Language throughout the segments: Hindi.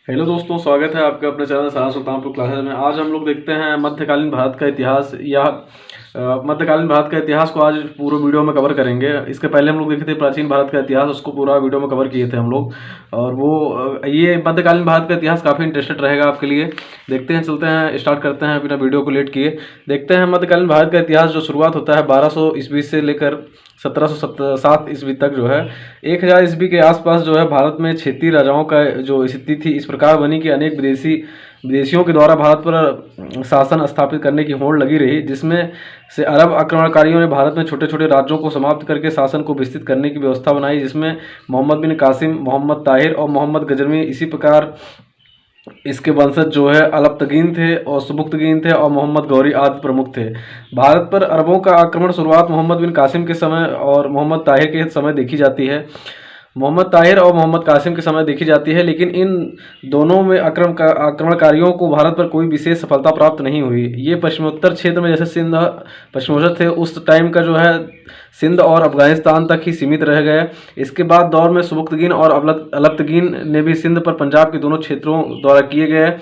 हेलो दोस्तों, स्वागत है आपके अपने चैनल सारा सुल्तानपुर क्लासेस में। आज हम लोग देखते हैं मध्यकालीन भारत का इतिहास या मध्यकालीन भारत का इतिहास को आज पूरे वीडियो में कवर करेंगे। इसके पहले हम लोग देखे थे प्राचीन भारत का इतिहास, उसको पूरा वीडियो में कवर किए थे हम लोग। और वो ये मध्यकालीन भारत का इतिहास काफ़ी इंटरेस्टेड रहेगा आपके लिए। देखते हैं, चलते हैं, स्टार्ट करते हैं बिना वीडियो को लेट किए। देखते हैं मध्यकालीन भारत का इतिहास। जो शुरुआत होता है 1200 ईस्वी से लेकर 1707 ईस्वी तक जो है 1000 ईस्वी के आसपास जो है भारत में क्षेत्रीय राजाओं का जो स्थिति थी इस प्रकार बनी कि अनेक विदेशियों के द्वारा भारत पर शासन स्थापित करने की होड़ लगी रही, जिसमें से अरब आक्रमणकारियों ने भारत में छोटे छोटे राज्यों को समाप्त करके शासन को विस्तृत करने की व्यवस्था बनाई, जिसमें मोहम्मद बिन कासिम, मोहम्मद ताहिर और मोहम्मद गजनवी, इसी प्रकार इसके वंशज जो है अलप्तगीन थे और सुबुक्तगीन थे और मोहम्मद गौरी आदि प्रमुख थे। भारत पर अरबों का आक्रमण शुरुआत मोहम्मद बिन कासिम के समय और मोहम्मद ताहिर के समय देखी जाती है। मोहम्मद ताहिर और मोहम्मद कासिम के समय देखी जाती है, लेकिन इन दोनों में आक्रमणकारियों को भारत पर कोई विशेष सफलता प्राप्त नहीं हुई। ये पश्चिमोत्तर क्षेत्र में जैसे सिंध पश्चिमोत्तर थे उस टाइम का जो है सिंध और अफगानिस्तान तक ही सीमित रह गए। इसके बाद दौर में सुबुक्तगीन और अलप्तगीन ने भी सिंध पर पंजाब के दोनों क्षेत्रों द्वारा किए गए।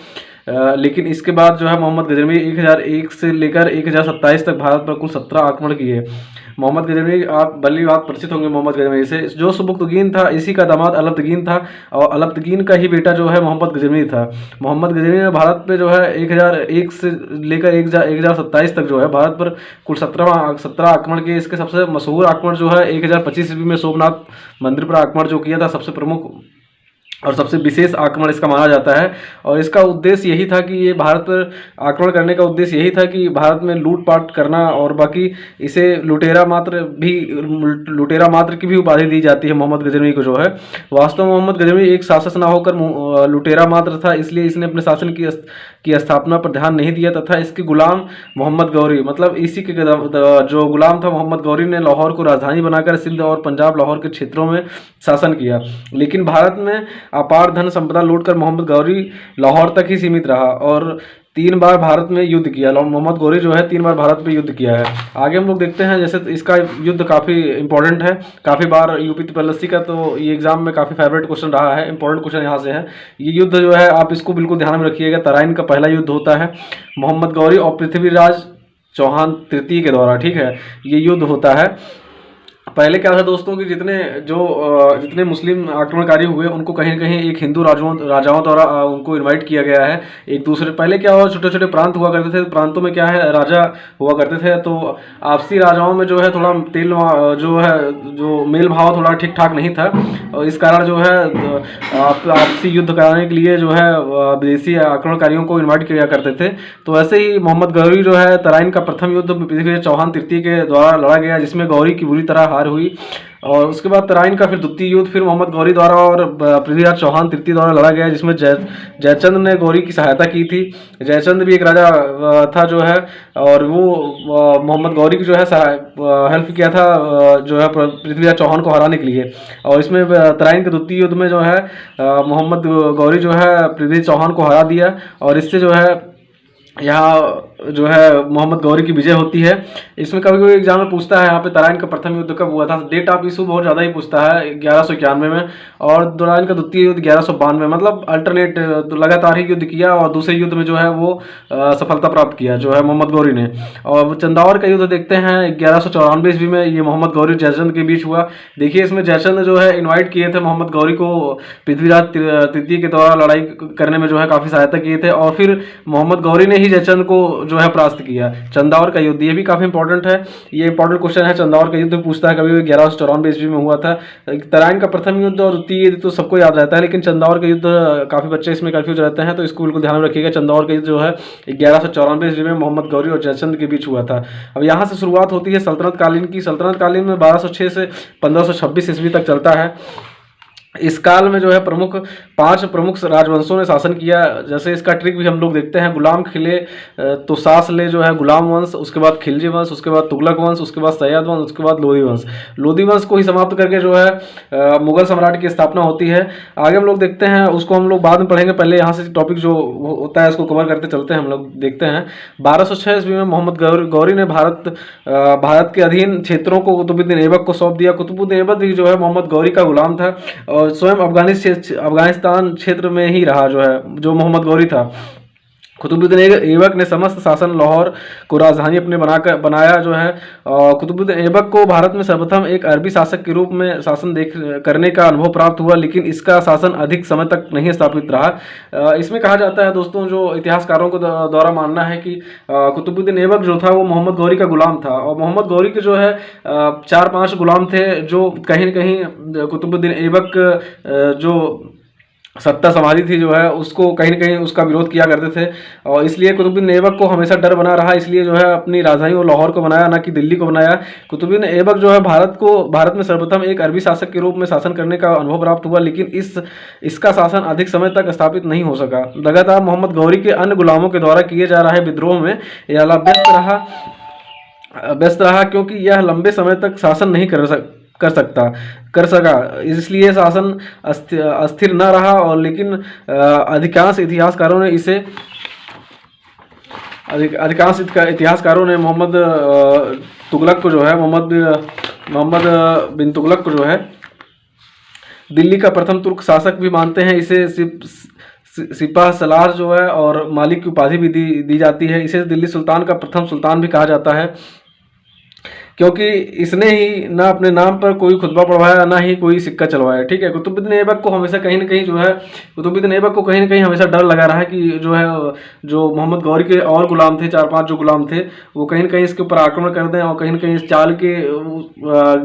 लेकिन इसके बाद जो है मोहम्मद गजनवी 1001 से लेकर 1027 तक भारत पर कुल 17 आक्रमण किए। मोहम्मद गजनवी, आप भली बात परिचित होंगे मोहम्मद गजनवी से। जो सुबुक्तगीन था इसी का दामाद अलप्तगीन था और अलप्तगीन का ही बेटा जो है मोहम्मद गजनवी था। मोहम्मद गजनवी ने भारत पे जो है 1001 से लेकर 1027 तक जो है भारत पर कुल 17 आक्रमण किए। इसके सबसे मशहूर आक्रमण जो है 1025 ईस्वी में सोमनाथ मंदिर पर आक्रमण जो किया था, सबसे प्रमुख और सबसे विशेष आक्रमण इसका माना जाता है। और इसका उद्देश्य यही था कि ये भारत पर आक्रमण करने का उद्देश्य यही था कि भारत में लूटपाट करना, और बाकी इसे लुटेरा मात्र की भी उपाधि दी जाती है मोहम्मद गजनवी को जो है। वास्तव में मोहम्मद गजनवी एक शासक न होकर लुटेरा मात्र था, इसलिए इसने अपने शासन की स्थापना पर ध्यान नहीं दिया तथा इसके गुलाम मोहम्मद गौरी, मतलब इसी के जो गुलाम था मोहम्मद गौरी ने लाहौर को राजधानी बनाकर सिंध और पंजाब लाहौर के क्षेत्रों में शासन किया। लेकिन भारत में अपार धन संपदा लूटकर मोहम्मद गौरी लाहौर तक ही सीमित रहा और 3 बार भारत में युद्ध किया। मोहम्मद गौरी जो है 3 बार भारत पे युद्ध किया है। आगे हम लोग देखते हैं, जैसे इसका युद्ध काफ़ी इंपॉर्टेंट है, काफ़ी बार यूपी पीएससी का तो ये एग्जाम में काफ़ी फेवरेट क्वेश्चन रहा है। इंपॉर्टेंट क्वेश्चन यहाँ से है। ये युद्ध जो है आप इसको बिल्कुल ध्यान में रखिएगा। तराइन का पहला युद्ध होता है मोहम्मद गौरी और पृथ्वीराज चौहान तृतीय के द्वारा, ठीक है, ये युद्ध होता है। पहले क्या था दोस्तों कि जितने मुस्लिम आक्रमणकारी हुए उनको कहीं न कहीं एक हिंदू राजाओं द्वारा उनको इनवाइट किया गया है एक दूसरे। पहले क्या हुआ, छोटे छोटे प्रांत हुआ करते थे, प्रांतों में क्या है राजा हुआ करते थे, तो आपसी राजाओं में जो है थोड़ा जो मेल भाव थोड़ा ठीक ठाक नहीं था और इस कारण जो है आपसी युद्ध कराने के लिए जो है विदेशी आक्रमणकारियों को इन्वाइट किया करते थे। तो ऐसे ही मोहम्मद गौरी जो है तराइन का प्रथम युद्ध पृथ्वीराज चौहान तृतीय के द्वारा लड़ा गया, जिसमें गौरी की बुरी तरह हार हुई। और उसके बाद तराइन का फिर द्वितीय युद्ध फिर मोहम्मद गौरी द्वारा और पृथ्वीराज चौहान तृतीय द्वारा लड़ा गया, जिसमें जयचंद ने गौरी की सहायता की थी। जयचंद भी एक राजा था जो है, और वो मोहम्मद गौरी की जो है हेल्प किया था जो है पृथ्वीराज चौहान को हराने के लिए। और इसमें तराइन के द्वितीय युद्ध में जो है मोहम्मद गौरी जो है पृथ्वीराज चौहान को हरा दिया और इससे जो है यहाँ जो है मोहम्मद गौरी की विजय होती है। इसमें कभी कभी एग्जाम में पूछता है यहाँ पे तराइन का प्रथम युद्ध कब हुआ था। डेट ऑफ इशू बहुत ज़्यादा ही पूछता है 1191 में, और तराइन का द्वितीय युद्ध 1192, मतलब अल्टरनेट लगातार ही युद्ध किया और दूसरे युद्ध में जो है वो सफलता प्राप्त किया जो है मोहम्मद गौरी ने। और चंदावर का युद्ध देखते हैं 1194 ईस्वी में, ये मोहम्मद गौरी जयचंद के बीच हुआ। देखिए इसमें जयचंद जो है इन्वाइट किए थे मोहम्मद गौरी को पृथ्वीराज तृतीय के द्वारा लड़ाई करने में जो है काफ़ी सहायता किए थे, और फिर मोहम्मद गौरी ने ही जयचंद को जो है परास्त किया। चंदावर का युद्ध ये भी काफी इंपॉर्टेंट है, ये इंपॉर्टेंट क्वेश्चन है। चंदावर का युद्ध पूछता है कभी 1194 ईस्वी में हुआ था। तराइन का प्रथम युद्ध और द्वितीय युद्ध तो सबको याद रहता है, लेकिन चंदावर का युद्ध काफी बच्चे इसमें कंफ्यूज रहते हैं, तो इसको बिल्कुल ध्यान में रखिएगा। चंदावर का युद्ध जो है 1194 ईस्वी में मोहम्मद गौरी और जयचंद के बीच हुआ था। अब यहाँ से शुरुआत होती है सल्तनत कालीन की। सल्तनत कालीन में 1206 से 1526 ईस्वी तक चलता है। इस काल में जो है 5 प्रमुख राजवंशों ने शासन किया। जैसे इसका ट्रिक भी हम लोग देखते हैं। गुलाम खिले तो सासले जो है गुलाम वंश, उसके बाद खिलजी वंश, उसके बाद तुगलक वंश, उसके बाद सैयद वंश, उसके बाद लोधी वंश। लोधी वंश को ही समाप्त करके जो है मुगल सम्राट की स्थापना होती है। आगे हम लोग देखते हैं, उसको हम लोग बाद में पढ़ेंगे, पहले यहाँ से टॉपिक जो होता है इसको कवर करते चलते हैं। हम लोग देखते हैं 1206 ईस्वी में मोहम्मद गौरी ने भारत के अधीन क्षेत्रों को कुतुबुद्दीन ऐबक को सौंप दिया। कुतुबुद्दीन ऐबक भी जो है मोहम्मद गौरी का गुलाम था और स्वयं अफगानिस्तान अफगानिस्तान क्षेत्र में ही रहा, जो है जो मोहम्मद गौरी था। कुतुबुद्दीन ऐबक ने समस्त शासन लाहौर को राजधानी अपने बनाया, जो है कुतुबुद्दीन ऐबक को भारत में सर्वप्रथम एक अरबी शासक के रूप में शासन करने का अनुभव प्राप्त हुआ, लेकिन इसका शासन अधिक समय तक नहीं स्थापित रहा। इसमें कहा जाता है दोस्तों, जो इतिहासकारों को द्वारा मानना है कि कुतुबुद्दीन ऐबक जो था वो मोहम्मद गौरी का गुलाम था, और मोहम्मद गौरी के जो है 4-5 गुलाम थे, जो कहीं न कहीं कुतुबुद्दीन ऐबक जो सत्ता संभाली थी, जो है उसको कहीं न कहीं उसका विरोध किया करते थे, और इसलिए कुतुबुद्दीन ऐबक को हमेशा डर बना रहा। इसलिए जो है अपनी राजधानी वो लाहौर को बनाया, ना कि दिल्ली को बनाया। कुतुबुद्दीन ऐबक जो है भारत में सर्वप्रथम एक अरबी शासक के रूप में शासन करने का अनुभव प्राप्त हुआ, लेकिन इसका शासन अधिक समय तक स्थापित नहीं हो सका। लगातार मोहम्मद गौरी के अन्य गुलामों के द्वारा किए जा रहे विद्रोह में यह व्यस्त रहा, क्योंकि यह लंबे समय तक शासन नहीं कर सका, इसलिए शासन अस्थिर न रहा। और लेकिन अधिकांश इतिहासकारों ने मोहम्मद तुगलक को जो है मोहम्मद बिन तुगलक को जो है दिल्ली का प्रथम तुर्क शासक भी मानते हैं। इसे सिपाह सलार जो है और मालिक की उपाधि भी दी जाती है। इसे दिल्ली सुल्तान का प्रथम सुल्तान भी कहा जाता है, क्योंकि इसने ही ना अपने नाम पर कोई खुतबा पढ़वाया, ना ही कोई सिक्का चलवाया। ठीक है, कुतुबुद्दीन ऐबक को हमेशा कहीं न कहीं हमेशा डर लगा रहा है कि जो मोहम्मद गौरी के और गुलाम थे, 4-5 जो गुलाम थे, वो कहीं न कहीं इसके ऊपर आक्रमण कर दें, और कहीं न कहीं इस चाल के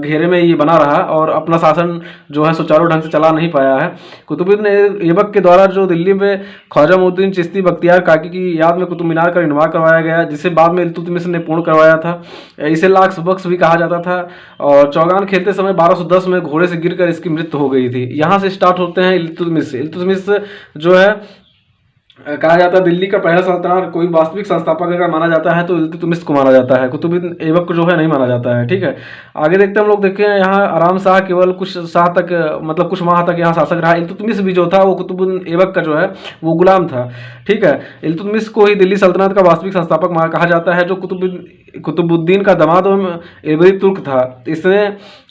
घेरे में ये बना रहा और अपना शासन जो है सुचारू ढंग से चला नहीं पाया है। कुतुबुद्दीन ऐबक के द्वारा जो दिल्ली में ख्वाजा मोइनुद्दीन चिश्ती बख्तियार काकी की याद में कुतुब मीनार का निर्माण करवाया गया, जिसे बाद में इल्तुतमिश ने पूर्ण करवाया था। इसे लाख बख्श भी कहा जाता था, और चौगान खेलते समय 1210 में घोड़े से गिरकर इसकी मृत्यु हो गई थी। यहाँ से स्टार्ट होते हैं इल्तुतमिश जो है कहा जाता है दिल्ली का पहला सल्तनत। कोई वास्तविक संस्थापक अगर माना जाता है तो इल्तुतमिश को माना जाता है, कुतुबुद्दीन ऐबक को जो है नहीं माना जाता है। ठीक है, आगे देखते हैं हम लोग। देखें यहाँ आराम शाह केवल कुछ माह तक यहाँ शासक रहा। इल्तुतमिश भी जो था वो कुतुबुद्दीन ऐबक का जो है वो गुलाम था। ठीक है, इल्तुतमिश को ही दिल्ली सल्तनत का वास्तविक संस्थापक कहा जाता है, जो कुतुबुद्दीन का दामाद ऐबरी तुर्क था। इसने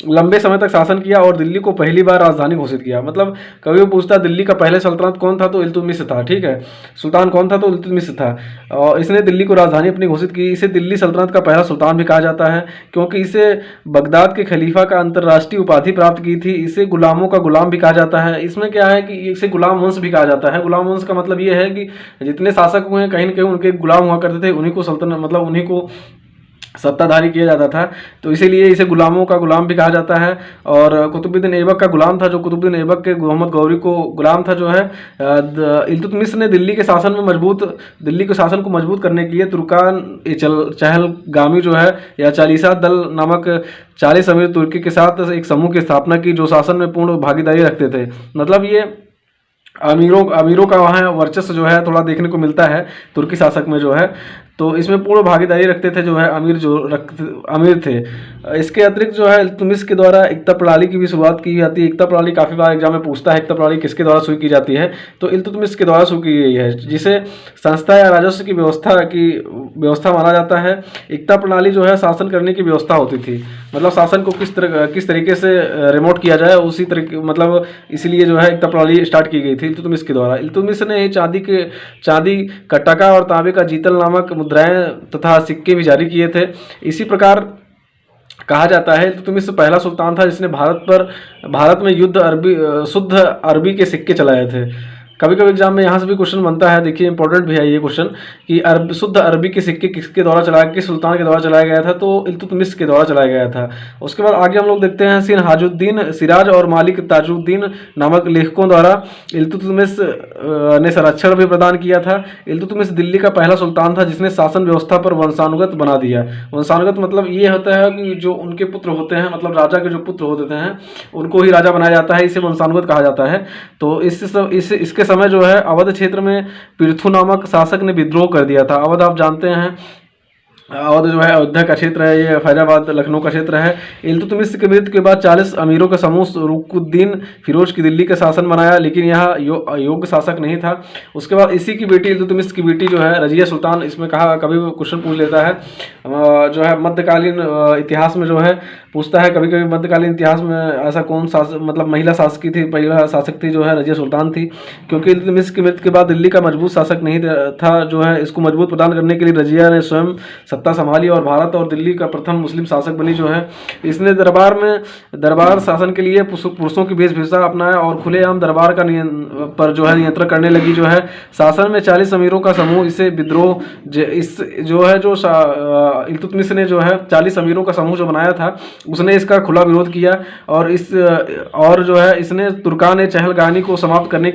लंबे समय तक शासन किया और दिल्ली को पहली बार राजधानी घोषित किया। मतलब कभी वो पूछता दिल्ली का पहले सल्तनत कौन था, तो इल्तुतमिश था। ठीक है, सुल्तान कौन था, तो इल्तुतमिश था, और इसने दिल्ली को राजधानी अपनी घोषित की। इसे दिल्ली सल्तनत का पहला सुल्तान भी कहा जाता है, क्योंकि इसे बगदाद के खलीफा का अंतर्राष्ट्रीय उपाधि प्राप्त की थी। इसे गुलामों का गुलाम भी कहा जाता है। इसमें क्या है कि इसे गुलाम वंश भी कहा जाता है। गुलाम वंश का मतलब ये है कि जितने शासक हुए कहीं न कहीं उनके गुलाम हुआ करते थे, उन्हीं को सल्तनत मतलब उन्हीं को सत्ताधारी किया जाता था, तो इसीलिए इसे गुलामों का गुलाम भी कहा जाता है। और कुतुबुद्दीन ऐबक का गुलाम था, जो कुतुबुद्दीन ऐबक के मोहम्मद गौरी को गुलाम था, जो है इल्तुतमिश ने दिल्ली के शासन को मजबूत करने के लिए तुर्कान चहलगामी जो है या चालीसा दल नामक 40 अमीर तुर्की के साथ एक समूह की स्थापना की, जो शासन में पूर्ण भागीदारी रखते थे। मतलब ये अमीरों का वहाँ वर्चस्व जो है थोड़ा देखने को मिलता है तुर्की शासक में, जो है तो इसमें पूर्ण भागीदारी रखते थे, जो है अमीर थे। इसके अतिरिक्त जो है इल्तुतमिश के द्वारा एकता प्रणाली की भी शुरुआत की जाती है। एकता प्रणाली काफ़ी बार एग्जाम में पूछता है, एकता प्रणाली किसके द्वारा शुरू की जाती है, तो इल्तुतमिश के द्वारा शुरू की गई है, जिसे संस्था या राजस्व की व्यवस्था माना जाता है। एकता प्रणाली जो है शासन करने की व्यवस्था होती थी, मतलब शासन को किस तरीके से रिमोट किया जाए उसी तरीके, मतलब इसीलिए जो है एकता प्रणाली स्टार्ट की गई थी इल्तुतमिश के द्वारा। इल्तुतमिश ने चांदी का टका और तांबे का जीतल नामक मुद्राएं तथा सिक्के भी जारी किए थे। इसी प्रकार कहा जाता है इल्तुतमिश पहला सुल्तान था जिसने भारत में शुद्ध अरबी के सिक्के चलाए थे। कभी कभी एग्जाम में यहाँ से भी क्वेश्चन बनता है, देखिए इंपॉर्टेंट भी है ये क्वेश्चन कि शुद्ध अरबी के सिक्के किस सुल्तान के द्वारा चलाया गया था, तो इल्तुतमिश के द्वारा चलाया गया था। उसके बाद आगे हम लोग देखते हैं सिराज और मालिक ताजुद्दीन नामक लेखकों द्वारा इल्तुतमिश ने संरक्षण भी प्रदान किया था। इल्तुतमिश दिल्ली का पहला सुल्तान था जिसने शासन व्यवस्था पर वंशानुगत बना दिया। वंशानुगत मतलब ये होता है कि जो उनके पुत्र होते हैं, मतलब राजा के जो पुत्र होते हैं उनको ही राजा बनाया जाता है, इसे वंशानुगत कहा जाता है। तो इसके समय जो है अवध क्षेत्र में पृथु नामक शासक ने विद्रोह कर दिया था। अवध आप जानते हैं और जो है अयोध्या का क्षेत्र है, ये फैजाबाद लखनऊ का क्षेत्र है। इल्तुतमिश की मृत्यु के बाद 40 अमीरों का समूह रुकुद्दीन फिरोज की दिल्ली का शासन बनाया, लेकिन यह योग्य शासक नहीं था। उसके बाद इसी की बेटी इल्तुतमिश की बेटी जो है रजिया सुल्तान, इसमें कहा कभी क्वेश्चन पूछ लेता है जो है मध्यकालीन इतिहास में जो है पूछता है कभी कभी मध्यकालीन इतिहास में ऐसा कौन शासक मतलब महिला शासकी थी, महिला शासक थी जो है रजिया सुल्तान थी, क्योंकि इल्तुतमिश की मृत्यु के बाद दिल्ली का मजबूत शासक नहीं था जो है इसको मजबूत प्रदान करने के लिए रजिया ने स्वयं सत्ता संभाली और भारत और दिल्ली का प्रथम मुस्लिम शासक बनी जो है। इसने दरबार शासन के लिए पुरुषों की वेशभूषा अपनाया और खुलेआम दरबार का पर जो है नियंत्रण करने लगी जो है। शासन में 40 अमीरों का समूह इसे विद्रोह इस जो है जो इल्तुतमिश ने जो है 40 अमीरों का समूह जो बनाया था उसने इसका खुला विरोध किया और जो है इसने तुर्कान चहलगानी को समाप्त करने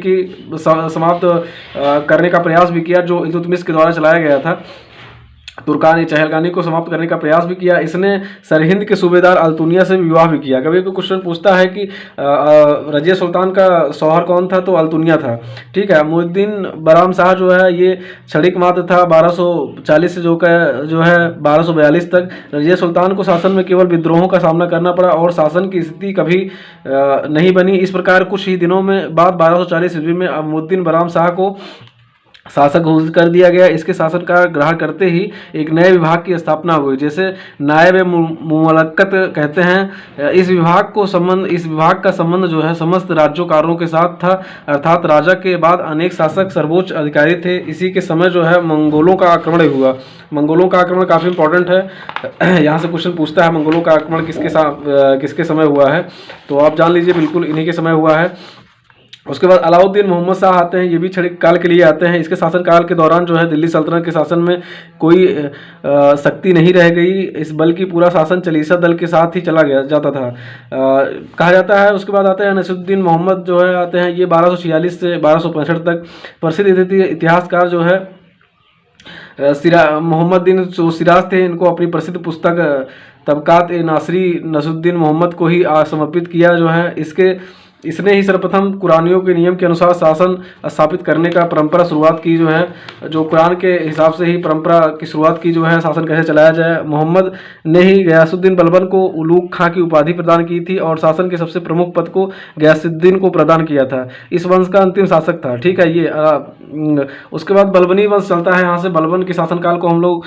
का प्रयास भी किया जो इल्तुतमिश के द्वारा चलाया गया था। तुर्कान चहलगानी को समाप्त करने का प्रयास भी किया। इसने सरहिंद के सूबेदार अल्तुनिया से विवाह भी किया। कभी कोई क्वेश्चन पूछता है कि रजिया सुल्तान का शौहर कौन था, तो अल्तुनिया था। ठीक है। मुहिद्दीन बराम शाह जो है ये क्षणिक मात्र था। 1240 से जो है 1242 तक रजिया सुल्तान को शासन में केवल विद्रोहों का सामना करना पड़ा और शासन की स्थिति कभी नहीं बनी। इस प्रकार कुछ ही दिनों में बाद 1240 ईस्वी में मुहिद्दीन बराम शाह को शासक घोषित कर दिया गया। इसके शासन का ग्रहण करते ही एक नए विभाग की स्थापना हुई, जैसे नायब मुमलक्कत कहते हैं। इस विभाग का संबंध जो है समस्त राज्योकारों के साथ था, अर्थात राजा के बाद अनेक शासक सर्वोच्च अधिकारी थे। इसी के समय जो है मंगोलों का आक्रमण हुआ। मंगोलों का आक्रमण काफ़ी इंपॉर्टेंट है, यहाँ से क्वेश्चन पूछता है मंगोलों का आक्रमण किसके समय हुआ है, तो आप जान लीजिए बिल्कुल इन्हीं के समय हुआ है। उसके बाद अलाउद्दीन मोहम्मद शाह आते हैं, ये भी क्षणिक काल के लिए आते हैं। इसके शासनकाल के दौरान जो है दिल्ली सल्तनत के शासन में कोई शक्ति नहीं रह गई, इस बल्कि पूरा शासन चलीसा दल के साथ ही चला जाता था कहा जाता है। उसके बाद आते हैं नसीरुद्दीन मोहम्मद जो है आते हैं, ये 1246 से 1265 तक। प्रसिद्ध इतिहासकार जो है मोहम्मद बिन जो सिराज थे, इनको अपनी प्रसिद्ध पुस्तक तबकात-ए-नासरी नसीरुद्दीन मोहम्मद को ही समर्पित किया जो है। इसने ही सर्वप्रथम कुरानियों के नियम के अनुसार शासन स्थापित करने का परंपरा शुरुआत की जो है, जो कुरान के हिसाब से ही परंपरा की शुरुआत की जो है, शासन कैसे चलाया जाए। मोहम्मद ने ही गयासुद्दीन बलबन को उलूग खां की उपाधि प्रदान की थी और शासन के सबसे प्रमुख पद को गयासुद्दीन को प्रदान किया था। इस वंश का अंतिम शासक था। ठीक है, ये उसके बाद बलबनी वंश चलता है। यहाँ से बलबन के शासनकाल को हम लोग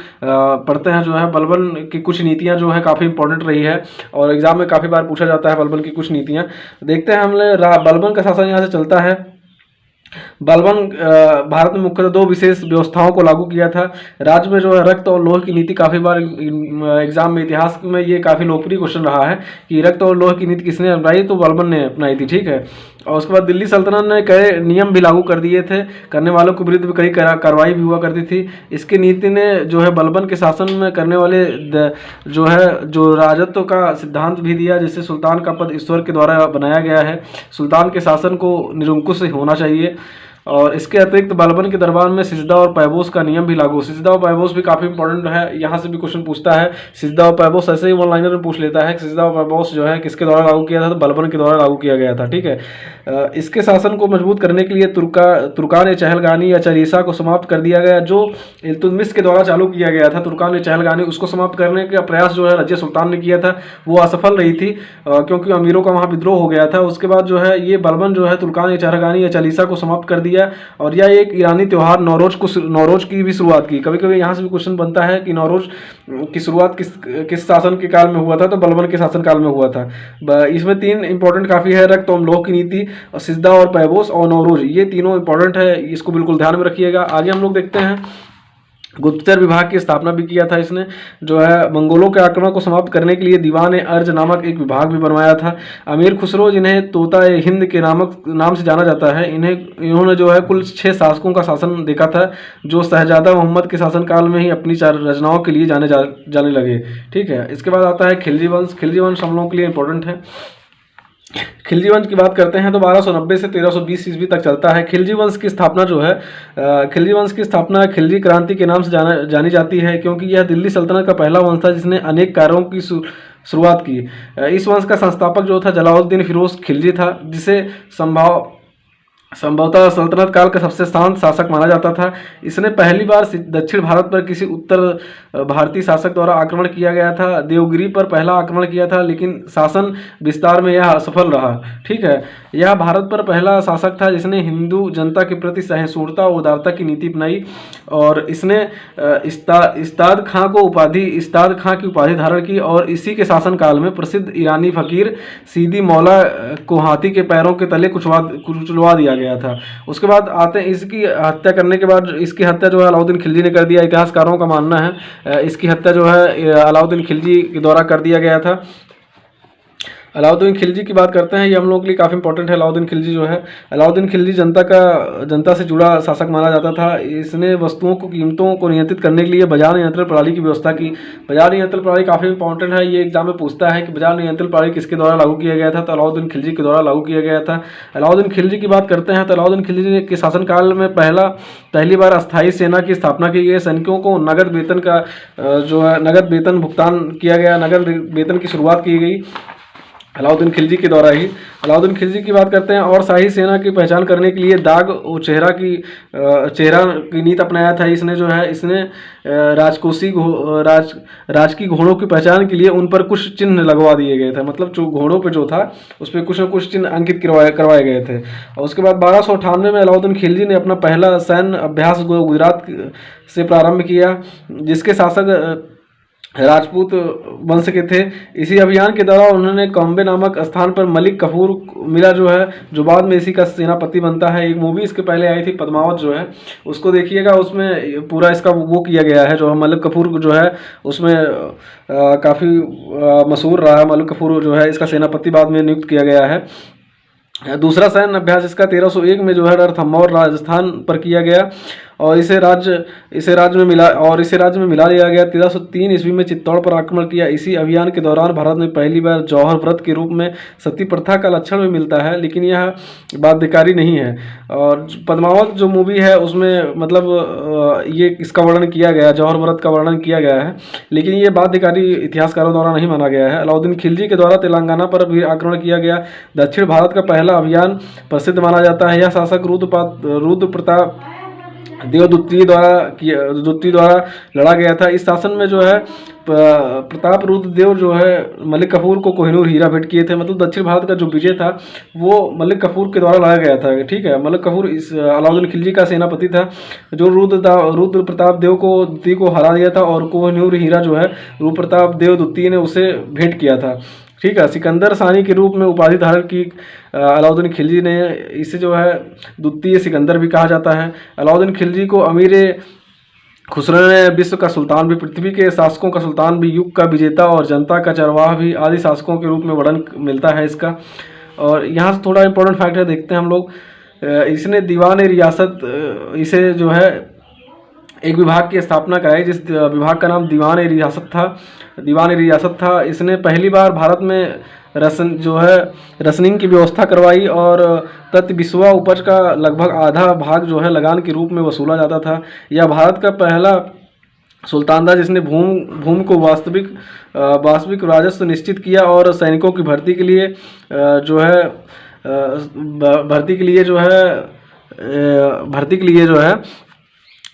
पढ़ते हैं जो है। बलबन की कुछ नीतियाँ जो है काफ़ी इंपॉर्टेंट रही है और एग्जाम में काफ़ी बार पूछा जाता है बलबन की कुछ नीतियाँ। देखते हैं हमने बलबन का शासन यहाँ से चलता है। बलबन भारत में मुख्यतः 2 विशेष व्यवस्थाओं को लागू किया था। राज्य में जो है रक्त और लोह की नीति, काफ़ी बार एग्जाम में इतिहास में ये काफ़ी लोकप्रिय क्वेश्चन रहा है कि रक्त और लोह की नीति किसने अपनाई, तो बलबन ने अपनाई थी। ठीक है। और उसके बाद दिल्ली सल्तनत ने कई नियम भी लागू कर दिए थे, करने वालों के विरुद्ध भी कई कार्रवाई भी हुआ करती थी। इसकी नीति ने जो है बलबन के शासन में करने वाले जो राजत्व का सिद्धांत भी दिया, जिससे सुल्तान का पद ईश्वर के द्वारा बनाया गया है। सुल्तान के शासन को निरंकुश होना चाहिए। और इसके अतिरिक्त बलबन के दरबार में सिजदा और पैबोस का नियम भी लागू। सिजदा और पैबोस भी काफ़ी इंपॉर्टेंट है, यहाँ से भी क्वेश्चन पूछता है। सिजदा और पैबोस ऐसे ही वन लाइनर में पूछ लेता है। सिजदा और पैबोस जो है किसके द्वारा लागू किया था, तो बलबन के द्वारा लागू किया गया था। ठीक है। इसके शासन को मजबूत करने के लिए तुर्कान चहलगानी या चलीसा को समाप्त कर दिया गया, जो इल्तुतमिश के द्वारा चालू किया गया था। तुर्कान चहलगानी, उसको समाप्त करने का प्रयास जो है रजिया सुल्तान ने किया था, वो असफल रही थी क्योंकि अमीरों का वहाँ विद्रोह हो गया था। उसके बाद जो है ये बलबन जो है तुर्कान चहलगानी या चलीसा को समाप्त कर दिया और यह एक ईरानी त्यौहार नौरोज की भी शुरुआत की। कभी कभी यहाँ से भी क्वेश्चन बनता है कि नौरोज की शुरुआत किस शासन के काल में हुआ था, तो बलबन के शासन काल में हुआ था। इसमें 3 इंपॉर्टेंट काफ़ी है, रक्त और लोह की नीति, सिजदा और पैबोस और नौरोज, ये तीनों इंपॉर्टेंट है, इसको बिल्कुल ध्यान में रखिएगा। आगे हम लोग देखते हैं। गुप्तचर विभाग की स्थापना भी किया था इसने, जो है मंगोलों के आक्रमण को समाप्त करने के लिए दीवान अर्ज नामक एक विभाग भी बनवाया था। अमीर खुसरो, जिन्हें तोता हिंद के नाम से जाना जाता है, इन्होंने जो है कुल 6 शासकों का शासन देखा था, जो शहजादा मोहम्मद के शासनकाल में ही अपनी 4 रचनाओं के लिए जाने लगे। ठीक है। इसके बाद आता है खिलजी वंश। खिलजी वंश हम लोगों के लिए इंपॉर्टेंट है। खिलजी वंश की बात करते हैं तो 1290 से 1320 ईस्वी तक चलता है। खिलजी वंश की स्थापना जो है खिलजी वंश की स्थापना खिलजी क्रांति के नाम से जानी जाती है, क्योंकि यह दिल्ली सल्तनत का पहला वंश था जिसने अनेक कार्यों की शुरुआत की। इस वंश का संस्थापक जो था जलालुद्दीन फिरोज खिलजी था, जिसे संभवतः सल्तनत काल का सबसे शांत शासक माना जाता था। इसने पहली बार दक्षिण भारत पर किसी उत्तर भारतीय शासक द्वारा आक्रमण किया गया था। देवगिरी पर पहला आक्रमण किया था, लेकिन शासन विस्तार में यह असफल रहा। ठीक है, यह भारत पर पहला शासक था जिसने हिंदू जनता के प्रति सहिष्णुता और उदारता की नीति अपनाई, और इसने इस्ताद खां की उपाधि धारण की, और इसी के शासनकाल में प्रसिद्ध ईरानी फकीर सीदी मौला को हाथी के पैरों के तले कुचलवा दिया गया था। उसके बाद आते हैं इसकी हत्या करने के बाद, इसकी हत्या जो है अलाउद्दीन खिलजी ने कर दिया। इतिहासकारों का मानना है इसकी हत्या जो है अलाउद्दीन खिलजी के द्वारा कर दिया गया था। अलाउद्दीन खिलजी की बात करते हैं, ये हम लोगों के लिए काफ़ी इंपॉर्टेंट है। अलाउद्दीन खिलजी जो है, अलाउद्दीन खिलजी जनता से जुड़ा शासक माना जाता था। इसने वस्तुओं को कीमतों को नियंत्रित करने के लिए बाजार नियंत्रण प्रणाली की व्यवस्था की। बाजार नियंत्रण प्रणाली काफ़ी इंपॉर्टेंट है, ये एग्जाम में पूछता है कि बाजार नियंत्रण प्रणाली किसके द्वारा लागू किया गया था, तो अलाउद्दीन खिलजी के द्वारा लागू किया गया था। अलाउद्दीन खिलजी की बात करते हैं तो अलाउद्दीन खिलजी के शासनकाल में पहली बार अस्थायी सेना की स्थापना की गई। सैनिकों को नगद वेतन का जो है नगद वेतन भुगतान किया गया, नगद वेतन की शुरुआत की गई अलाउद्दीन खिलजी के द्वारा ही। अलाउद्दीन खिलजी की बात करते हैं, और शाही सेना की पहचान करने के लिए दाग और चेहरा की नीति अपनाया था। इसने जो है इसने राजकी घोड़ों की पहचान के लिए उन पर कुछ चिन्ह लगवा दिए गए थे, मतलब जो घोड़ों पे जो था उस पर कुछ न कुछ चिन्ह अंकित करवाए गए थे। और उसके बाद 1298 में अलाउद्दीन खिलजी ने अपना पहला सैन्य अभ्यास गुजरात से प्रारंभ किया, जिसके शासक राजपूत वंश के थे। इसी अभियान के दौरान उन्होंने कॉम्बे नामक स्थान पर मलिक कफूर मिला जो है, जो बाद में इसी का सेनापति बनता है। एक मूवी इसके पहले आई थी पद्मावत जो है, उसको देखिएगा, उसमें पूरा इसका वो किया गया है जो है मलिक कफूर जो है उसमें काफ़ी मशहूर रहा है। मलिक कफूर जो है इसका सेनापति बाद में नियुक्त किया गया है। दूसरा सैन्य अभ्यास इसका 1301 में जो है रणथंभौर राजस्थान पर किया गया, और इसे राज्य में मिला लिया गया। 1303 ईस्वी में चित्तौड़ पर आक्रमण किया। इसी अभियान के दौरान भारत में पहली बार जौहर व्रत के रूप में सती प्रथा का लक्षण भी मिलता है, लेकिन यह बाध्यकारी नहीं है। और पद्मावत जो मूवी है उसमें मतलब ये इसका वर्णन किया गया, जौहर व्रत का वर्णन किया गया है, लेकिन ये बाध्यकारी इतिहासकारों द्वारा नहीं माना गया है। अलाउद्दीन खिलजी के द्वारा तेलंगाना पर भी आक्रमण किया गया। दक्षिण भारत का पहला अभियान प्रसिद्ध माना जाता है। यह शासक रुद्र प्रताप देव द्वितीय द्वारा लड़ा गया था। इस शासन में जो है प्रताप रुद्र देव जो है मलिक कफूर को कोहिनूर हीरा भेंट किए थे। मतलब दक्षिण भारत का जो विजय था वो मलिक कफूर के द्वारा लड़ा गया था। ठीक है, मलिक कफूर इस अलाउद्दीन खिलजी का सेनापति था, जो रुद्र प्रताप देव को द्वितीय को हरा दिया था, और कोहिनूर हीरा जो है रुद्र प्रताप देव द्वितीय ने उसे भेंट किया था। ठीक है, सिकंदर सानी के रूप में उपाधि धारण की अलाउद्दीन खिलजी ने। इसे जो है द्वितीय सिकंदर भी कहा जाता है। अलाउद्दीन खिलजी को अमीर खुसरो ने विश्व का सुल्तान भी, पृथ्वी के शासकों का सुल्तान भी, युग का विजेता और जनता का चरवाह भी आदि शासकों के रूप में वर्णन मिलता है इसका। और यहाँ से थोड़ा इंपॉर्टेंट फैक्ट है, देखते हैं हम लोग। इसने दीवान रियासत इसे जो है एक विभाग की स्थापना कराई, जिस विभाग का नाम दीवान रियासत था। इसने पहली बार भारत में रसनिंग की व्यवस्था करवाई, और प्रति बिस्वा उपज का लगभग आधा भाग जो है लगान के रूप में वसूला जाता था। यह भारत का पहला सुल्तान था जिसने भूमि को वास्तविक राजस्व निश्चित किया, और सैनिकों की भर्ती के लिए जो है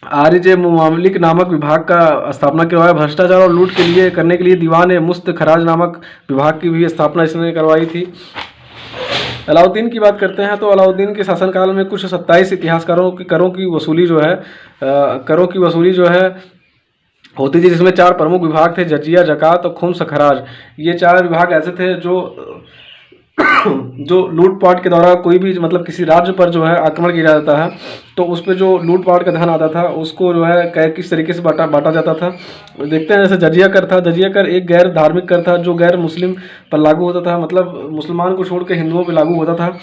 आरिज मामलिक नामक विभाग का स्थापना करवाया। भ्रष्टाचार और लूट करने के लिए दीवान मुस्त खराज नामक विभाग की भी स्थापना इसने करवाई थी। अलाउद्दीन की बात करते हैं तो अलाउद्दीन के शासनकाल में कुछ 27 इतिहासकारों की करों की वसूली जो है होती थी, जिसमें 4 प्रमुख विभाग थे, जजिया, जकात और खुम्स खराज। ये 4 विभाग ऐसे थे जो लूटपाट के द्वारा कोई भी मतलब किसी राज्य पर जो है आक्रमण किया जाता है तो उस पर जो लूटपाट का धन आता था उसको जो है किस तरीके से बांटा जाता था। देखते हैं, जैसे जजिया कर था। जजिया कर एक गैर धार्मिक कर था जो गैर मुस्लिम पर लागू होता था, मतलब मुसलमान को छोड़ के हिंदुओं पर लागू होता था।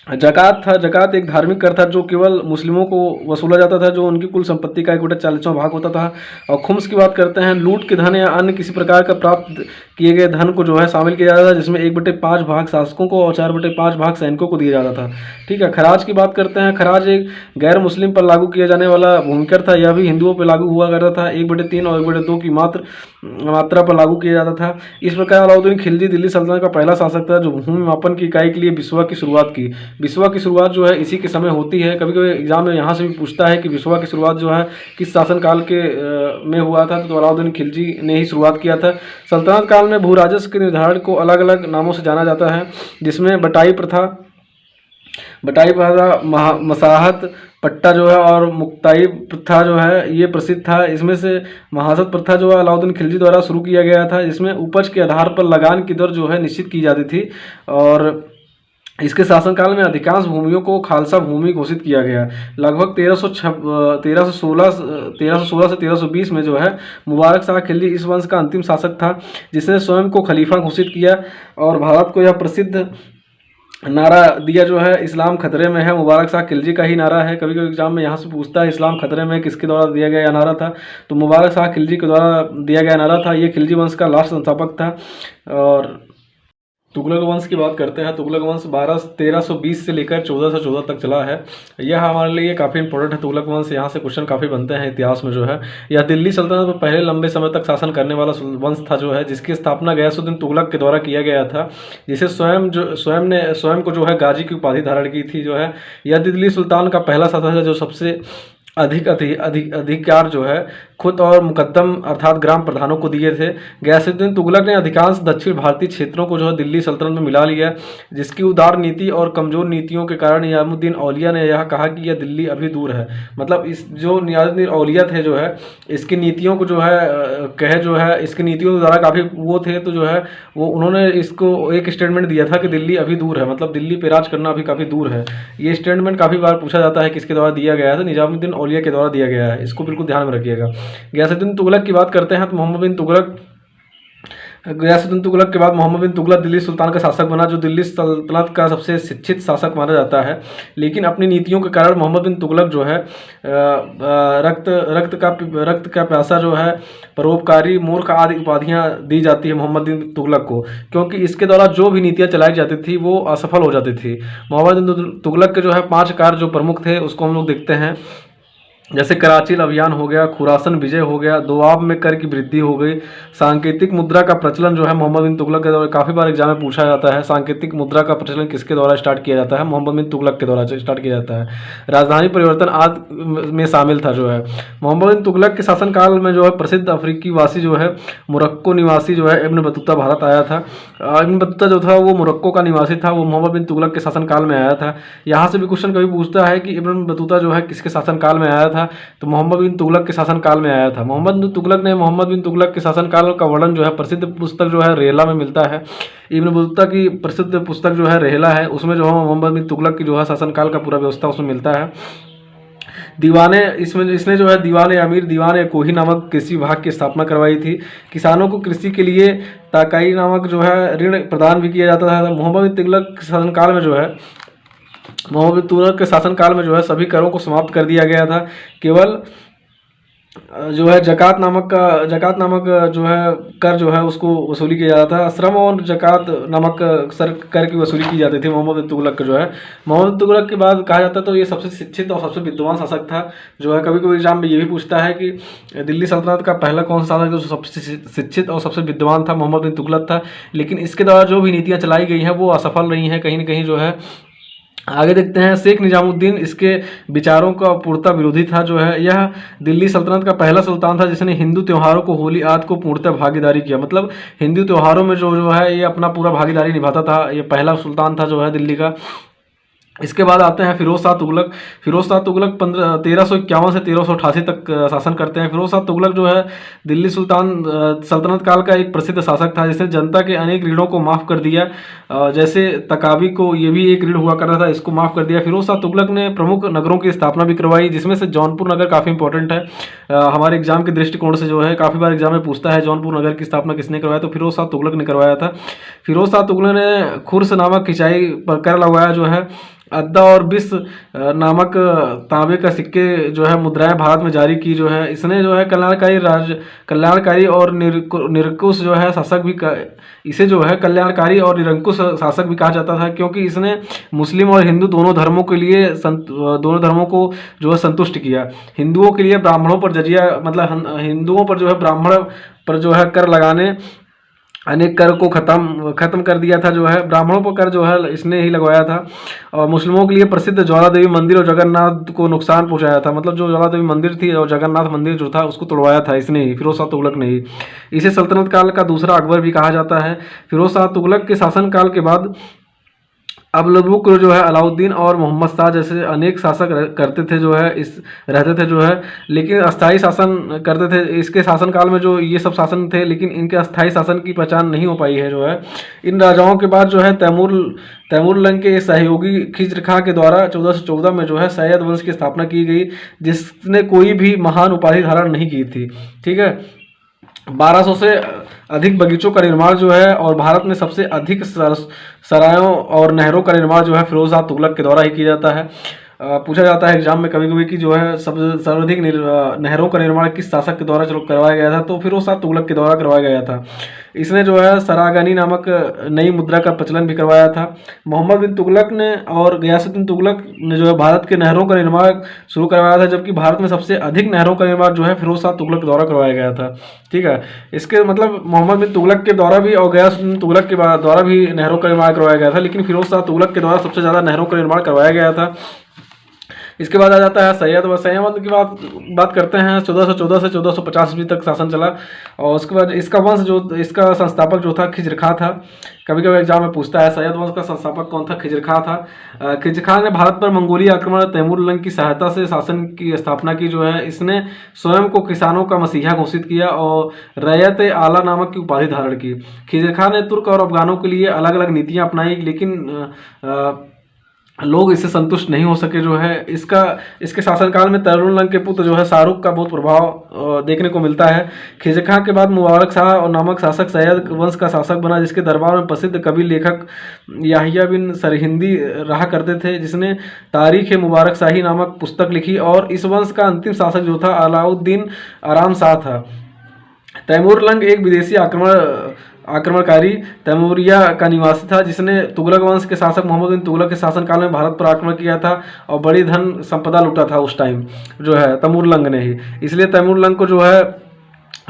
जकात एक धार्मिक कर था जो केवल मुस्लिमों को वसूला जाता था, जो उनकी कुल संपत्ति का 1/40वां भाग होता था। और खुम्स की बात करते हैं, लूट के धन या अन्य किसी प्रकार का प्राप्त किए गए धन को जो है शामिल किया जाता था, जिसमें 1/5 भाग शासकों को और 4/5 भाग सैनिकों को दिया जाता था। ठीक है, खराज की बात करते हैं। खराज एक गैर मुस्लिम पर लागू किया जाने वाला भूमिकर था, यह भी हिंदुओं पर लागू हुआ करता था। 1/3 और 1/2 की मात्रा पर लागू किया जाता था। इस प्रकार अलाउद्दीन खिलजी दिल्ली सल्तनत का पहला शासक था जो भूमि मापन की इकाई के लिए बिस्वा की शुरुआत की। विश्वा की शुरुआत जो है इसी के समय होती है। कभी कभी एग्जाम में यहाँ से भी पूछता है कि विश्वा की शुरुआत जो है किस शासनकाल के में हुआ था, तो अलाउद्दीन खिलजी ने ही शुरुआत किया था। सल्तनत काल में भू राजस्व के निर्धारण को अलग अलग नामों से जाना जाता है, जिसमें बटाई प्रथा, मसाहत पट्टा जो है और मुक्ताई प्रथा जो है ये प्रसिद्ध था। इसमें से महासत प्रथा जो है अलाउद्दीन खिलजी द्वारा शुरू किया गया था, जिसमें उपज के आधार पर लगान की दर जो है निश्चित की जाती थी, और इसके शासनकाल में अधिकांश भूमियों को खालसा भूमि घोषित किया गया। लगभग 1316 से 1320 में जो है मुबारक शाह खिलजी इस वंश का अंतिम शासक था, जिसने स्वयं को खलीफा घोषित किया और भारत को यह प्रसिद्ध नारा दिया जो है, इस्लाम खतरे में है। मुबारक शाह खिलजी का ही नारा है। कभी कभी एग्जाम में यहाँ से पूछता है इस्लाम खतरे में किसके द्वारा दिया गया नारा था, तो मुबारक शाह खिलजी के द्वारा दिया गया नारा था। ये खिलजी वंश का लास्ट संस्थापक था। और तुगलक वंश की बात करते हैं। तुगलक वंश 1320 से लेकर 1414 तक चला है। यह हमारे लिए काफ़ी इंपॉर्टेंट है तुगलक वंश। यहाँ से क्वेश्चन काफ़ी बनते हैं इतिहास में जो है। यह दिल्ली सल्तनत पर पहले लंबे समय तक शासन करने वाला वंश था जो है, जिसकी स्थापना गयासुद्दीन तुगलक के द्वारा किया गया था, जिसे स्वयं को जो है गाजी की उपाधि धारण की थी जो है। यह दिल्ली सुल्तान का पहला शासक है जो सबसे अधिकार जो है खुद और मुकद्दम अर्थात ग्राम प्रधानों को दिए थे। गयासुद्दीन तुगलक ने अधिकांश दक्षिण भारतीय क्षेत्रों को जो है दिल्ली सल्तनत में मिला लिया, जिसकी उदार नीति और कमजोर नीतियों के कारण निजामुद्दीन औलिया ने यह कहा कि यह दिल्ली अभी दूर है। मतलब इस जो निजामुद्दीन औलिया थे जो है, इसकी नीतियों को जो है इसकी नीतियों के द्वारा काफ़ी वो थे, तो जो है वो उन्होंने इसको एक स्टेटमेंट दिया था कि दिल्ली अभी दूर है, मतलब दिल्ली पे राज करना अभी काफ़ी दूर है। ये स्टेटमेंट काफ़ी बार पूछा जाता है किसके द्वारा दिया गया है, तो निजामुद्दीन औलिया के द्वारा दिया गया है। इसको बिल्कुल ध्यान में रखिएगा। गयासुद्दीन तुगलक की बात करते हैं तो गयासुद्दीन तुगलक के बाद मोहम्मद बिन तुगलक दिल्ली सुल्तान का शासक बना, जो दिल्ली सल्तनत का सबसे शिक्षित शासक माना जाता है। लेकिन अपनी नीतियों के कारण मोहम्मद बिन तुगलक जो है रक्त का प्यासा जो है, परोपकारी, मूर्ख आदि उपाधियां दी जाती है मोहम्मद बिन तुगलक को, क्योंकि इसके द्वारा जो भी नीतियां चलाई जाती थी वो असफल हो जाती थी। मोहम्मद बिन तुगलक के जो है 5 कार्य जो प्रमुख थे उसको हम लोग देखते हैं। जैसे कराची अभियान हो गया, खुरासन विजय हो गया, दोआब में कर की वृद्धि हो गई, सांकेतिक मुद्रा का प्रचलन जो है मोहम्मद बिन तुगलक के द्वारा काफ़ी बार एग्जाम में पूछा जाता है। सांकेतिक मुद्रा का प्रचलन किसके द्वारा स्टार्ट किया जाता है? मोहम्मद बिन तुगलक के द्वारा स्टार्ट किया जाता है। राजधानी परिवर्तन आदि में शामिल था जो है। मोहम्मद बिन तुगलक के शासनकाल में जो है प्रसिद्ध अफ्रीकी वासी जो है, मोरक्को निवासी जो है इब्न बतूता भारत आया था। इब्न बतूता जो था वो मोरक्को का निवासी था, वो मोहम्मद बिन तुगलक के शासनकाल में आया था। यहाँ से भी क्वेश्चन कभी पूछता है कि इब्न बतूता जो है किसके शासनकाल में आया था, तो मोहम्मद बिन तुगलक के शासनकाल में आया था। मोहम्मद बिन तुगलक के शासनकाल का वर्णन जो है प्रसिद्ध पुस्तक जो है रेहला में मिलता है। इब्न बतूता की प्रसिद्ध पुस्तक जो है रेहला है, उसमें जो है मोहम्मद बिन तुगलक की जो है शासनकाल का पूरा व्यवस्था उसमें मिलता है। इसने जो है दीवान अमीर दीवान कोही नामक कृषि विभाग की स्थापना करवाई थी। किसानों को कृषि के लिए ताकाई नामक जो है ऋण प्रदान भी किया जाता था। मोहम्मद बिन तुगलक के शासनकाल में जो है सभी करों को समाप्त कर दिया गया था। केवल जो है जकात नामक जो है कर जो है उसको वसूली किया जाता था। श्रम और जकात नामक कर की वसूली की जाती थी मोहम्मद बिन तुगलक का जो है। मोहम्मद बिन तुगलक के बाद कहा जाता है तो ये सबसे शिक्षित और सबसे विद्वान शासक था जो है। कभी कभी एग्जाम में ये भी पूछता है कि दिल्ली सल्तनत का पहला कौन सा शासक जो सबसे शिक्षित और सबसे विद्वान था? मोहम्मद बिन तुगलक था। लेकिन इसके द्वारा जो भी नीतियाँ चलाई गई हैं वो असफल रही हैं कहीं ना कहीं जो है। आगे देखते हैं, शेख निजामुद्दीन इसके विचारों का पूर्णतः विरोधी था जो है। यह दिल्ली सल्तनत का पहला सुल्तान था जिसने हिंदू त्योहारों को, होली आदि को पूर्णतः भागीदारी किया। मतलब हिंदू त्योहारों में जो है ये अपना पूरा भागीदारी निभाता था। ये पहला सुल्तान था जो है दिल्ली का। इसके बाद आते हैं फिरोज शाह तुगलक। 1351 से 1388 तक शासन करते हैं। फिरोज शाह तुगलक जो है दिल्ली सल्तनत काल का एक प्रसिद्ध शासक था जिसने जनता के अनेक ऋणों को माफ़ कर दिया। जैसे तकावी को ये भी एक ऋण हुआ करता था, इसको माफ़ कर दिया। फिरोज शाह तुगलक ने प्रमुख नगरों की स्थापना भी करवाई, जिसमें से जौनपुर नगर काफ़ी इंपॉर्टेंट है हमारे एग्जाम के दृष्टिकोण से जो है। काफ़ी बार एग्जाम में पूछता है जौनपुर नगर की स्थापना किसने करवाया, तो फिरोज शाह तुगलक ने करवाया था। फिरोज शाह तुगलक ने खुर्स नामक खिंचाई पर कर लगवाया जो है। अद्दा और बिस नामक तांबे का सिक्के जो है मुद्राएं भारत में जारी की जो है। इसने जो है कल्याणकारी और निरंकुश जो है शासक भी इसे जो है कल्याणकारी और निरंकुश शासक भी कहा जाता था, क्योंकि इसने मुस्लिम और हिंदू दोनों धर्मों को जो है संतुष्ट किया। हिंदुओं के लिए ब्राह्मणों पर जजिया, मतलब हिंदुओं पर जो है ब्राह्मण पर जो है कर लगाने अनेक कर को खत्म कर दिया था जो है, ब्राह्मणों पर कर जो है इसने ही लगवाया था। और मुस्लिमों के लिए प्रसिद्ध ज्वाला देवी मंदिर और जगन्नाथ को नुकसान पहुंचाया था, मतलब जो ज्वाला देवी मंदिर थी और जगन्नाथ मंदिर जो था उसको तोड़वाया था इसने ही, फिरोज शाह तुगलक ने ही। इसे सल्तनत काल का दूसरा अकबर भी कहा जाता है। फिरोज शाह तुगलक के शासनकाल के बाद अबलबुक जो है अलाउद्दीन और मोहम्मद शाह जैसे अनेक शासक करते थे जो है, इस रहते थे जो है, लेकिन अस्थाई शासन करते थे। इसके शासनकाल में जो ये सब शासन थे, लेकिन इनके अस्थाई शासन की पहचान नहीं हो पाई है जो है। इन राजाओं के बाद जो है तैमूर लंग के सहयोगी खिज्र खां के द्वारा 1414 में जो है सैयद वंश की स्थापना की गई, जिसने कोई भी महान उपाधि धारण नहीं की थी। ठीक है, 1200 से अधिक बगीचों का निर्माण जो है और भारत में सबसे अधिक सरायों और नहरों का निर्माण जो है फिरोज शाह तुगलक के द्वारा ही किया जाता है। पूछा जाता है एग्जाम में कभी कभी कि जो है सब सर्वाधिक नहरों का निर्माण किस शासक के द्वारा करवाया गया था, तो फिरोज शाह तुगलक के द्वारा करवाया गया था। इसने जो है सरागनी नामक नई मुद्रा का प्रचलन भी करवाया था। मोहम्मद बिन तुगलक ने और गयासुद्दीन तुगलक ने जो है भारत के नहरों का निर्माण शुरू करवाया था, जबकि भारत में सबसे अधिक नहरों का निर्माण जो है फिरोज शाह तुगलक के द्वारा करवाया गया था। ठीक है, इसके मतलब मोहम्मद बिन तुगलक के द्वारा भी और गयासुद्दीन तुगलक के द्वारा भी नहरों का निर्माण करवाया गया था, लेकिन फिरोज शाह तुगलक के द्वारा सबसे ज़्यादा नहरों का निर्माण करवाया गया था। इसके बाद आ जाता है सैयद व सैयद की बात करते हैं। 1414 से 1450 ईस्वी तक शासन चला, और उसके बाद इसका वंश जो इसका संस्थापक जो था खिज्र खां था। कभी कभी एग्जाम में पूछता है सैयद वंश का संस्थापक कौन था, खिज्र खां था। खिज्र खां ने भारत पर मंगोली आक्रमण तैमूर लंग की सहायता से शासन की स्थापना की जो है। इसने स्वयं को किसानों का मसीहा घोषित किया और रैयत आला नामक की उपाधि धारण की। खिज्र खां ने तुर्क और अफगानों के लिए अलग अलग नीतियाँ अपनाई, लेकिन लोग इससे संतुष्ट नहीं हो सके जो है। इसके शासनकाल में तैमूर लंग के पुत्र जो है शाहरुख का बहुत प्रभाव देखने को मिलता है। खिज्र खां के बाद मुबारक शाह और नामक शासक सैयद वंश का शासक बना, जिसके दरबार में प्रसिद्ध कवि लेखक याहिया बिन सरहिंदी रहा करते थे, जिसने तारीख मुबारक शाही नामक पुस्तक लिखी। और इस वंश का अंतिम शासक जो था अलाउद्दीन आराम शाह था। तैमूर लंग एक विदेशी आक्रमणकारी तैमूरिया का निवासी था, जिसने तुगलक वंश के शासक मोहम्मद बिन तुगलक के शासनकाल में भारत पर आक्रमण किया था और बड़ी धन संपदा लूटा था उस टाइम जो है तैमूर लंग ने ही। इसलिए तैमूर लंग को जो है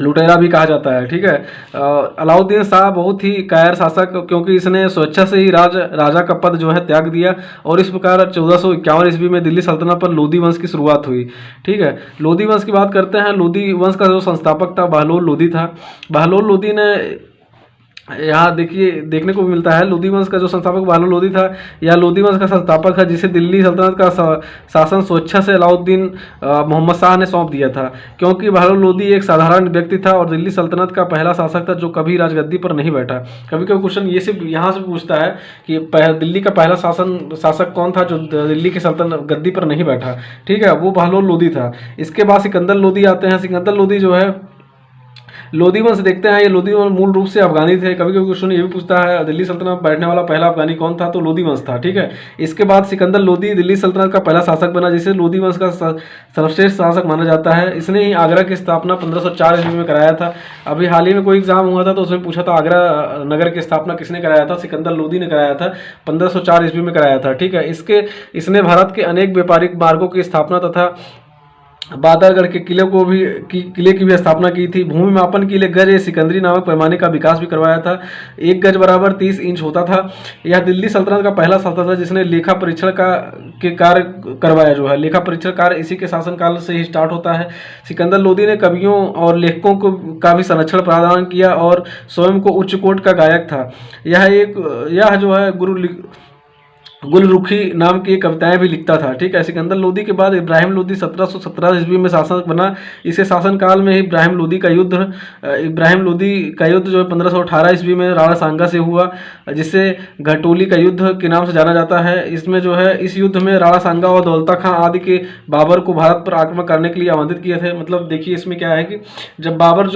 लुटेरा भी कहा जाता है। ठीक है, अलाउद्दीन शाह बहुत ही कायर शासक, क्योंकि इसने स्वेच्छा से ही राजा का पद जो है त्याग दिया, और इस प्रकार 1451 ईस्वी में दिल्ली सल्तनत पर लोधी वंश की शुरुआत हुई। ठीक है, लोधी वंश की बात करते हैं। लोधी वंश का जो संस्थापक था बहलोल लोधी था। बहलोल लोधी ने यहाँ देखने को मिलता है लोधी वंश का जो संस्थापक बहलोल लोधी था, या लोधी वंश का संस्थापक है, जिसे दिल्ली सल्तनत का शासन स्वेच्छा से अलाउद्दीन मोहम्मद शाह ने सौंप दिया था। क्योंकि बहलोल लोधी एक साधारण व्यक्ति था और दिल्ली सल्तनत का पहला शासक था जो कभी राजगद्दी पर नहीं बैठा। कभी कभी क्वेश्चन ये सिर्फ यहाँ से पूछता है कि दिल्ली का पहला शासक कौन था जो दिल्ली की सल्तनत गद्दी पर नहीं बैठा। ठीक है, वो बहलोल लोधी था। इसके बाद सिकंदर लोधी आते हैं। सिकंदर लोधी जो है लोधी वंश देखते हैं। ये लोधी वंश मूल रूप से अफगानी थे। कभी कभी क्वेश्चन ये भी पूछता है दिल्ली सल्तनत में बैठने वाला पहला अफगानी कौन था, तो लोधी वंश था। ठीक है, इसके बाद सिकंदर लोधी दिल्ली सल्तनत का पहला शासक बना, जिसे लोधी वंश का सर्वश्रेष्ठ शासक माना जाता है। इसने ही आगरा की स्थापना 1504 ईस्वी में कराया था। अभी हाल ही में कोई एग्जाम हुआ था तो उसमें पूछा था आगरा नगर की स्थापना किसने कराया था, सिकंदर लोधी ने कराया था, 1504 ईस्वी में कराया था। ठीक है, इसने भारत के अनेक व्यापारिक मार्गों की स्थापना तथा बादरगढ़ के किले की भी स्थापना की थी। भूमि मापन के लिए गज या सिकंदरी नामक पैमाने का विकास भी करवाया था। 1 गज बराबर 30 इंच होता था। यह दिल्ली सल्तनत का पहला शासक था जिसने लेखा परीक्षण के कार्य करवाया जो है। लेखा परीक्षण कार्य इसी के शासनकाल से ही स्टार्ट होता है। सिकंदर लोधी ने कवियों और लेखकों का भी संरक्षण प्रदान किया और स्वयं को उच्च कोट का गायक था। यह जो है गुलरुखी नाम की कविताएं भी लिखता था। ठीक है, सिकंदर लोधी के बाद इब्राहिम लोधी 1717 ईस्वी में शासक बना। इसे शासनकाल में ही इब्राहिम लोधी का युद्ध जो है 1518 ईस्वी में राणा सांगा से हुआ, जिसे घटोली का युद्ध के नाम से जाना जाता है। इसमें जो है इस युद्ध में राणा सांगा और दौलता खां आदि के बाबर को भारत पर आक्रमण करने के लिए आमंत्रित किए थे। मतलब देखिए इसमें क्या है कि जब बाबर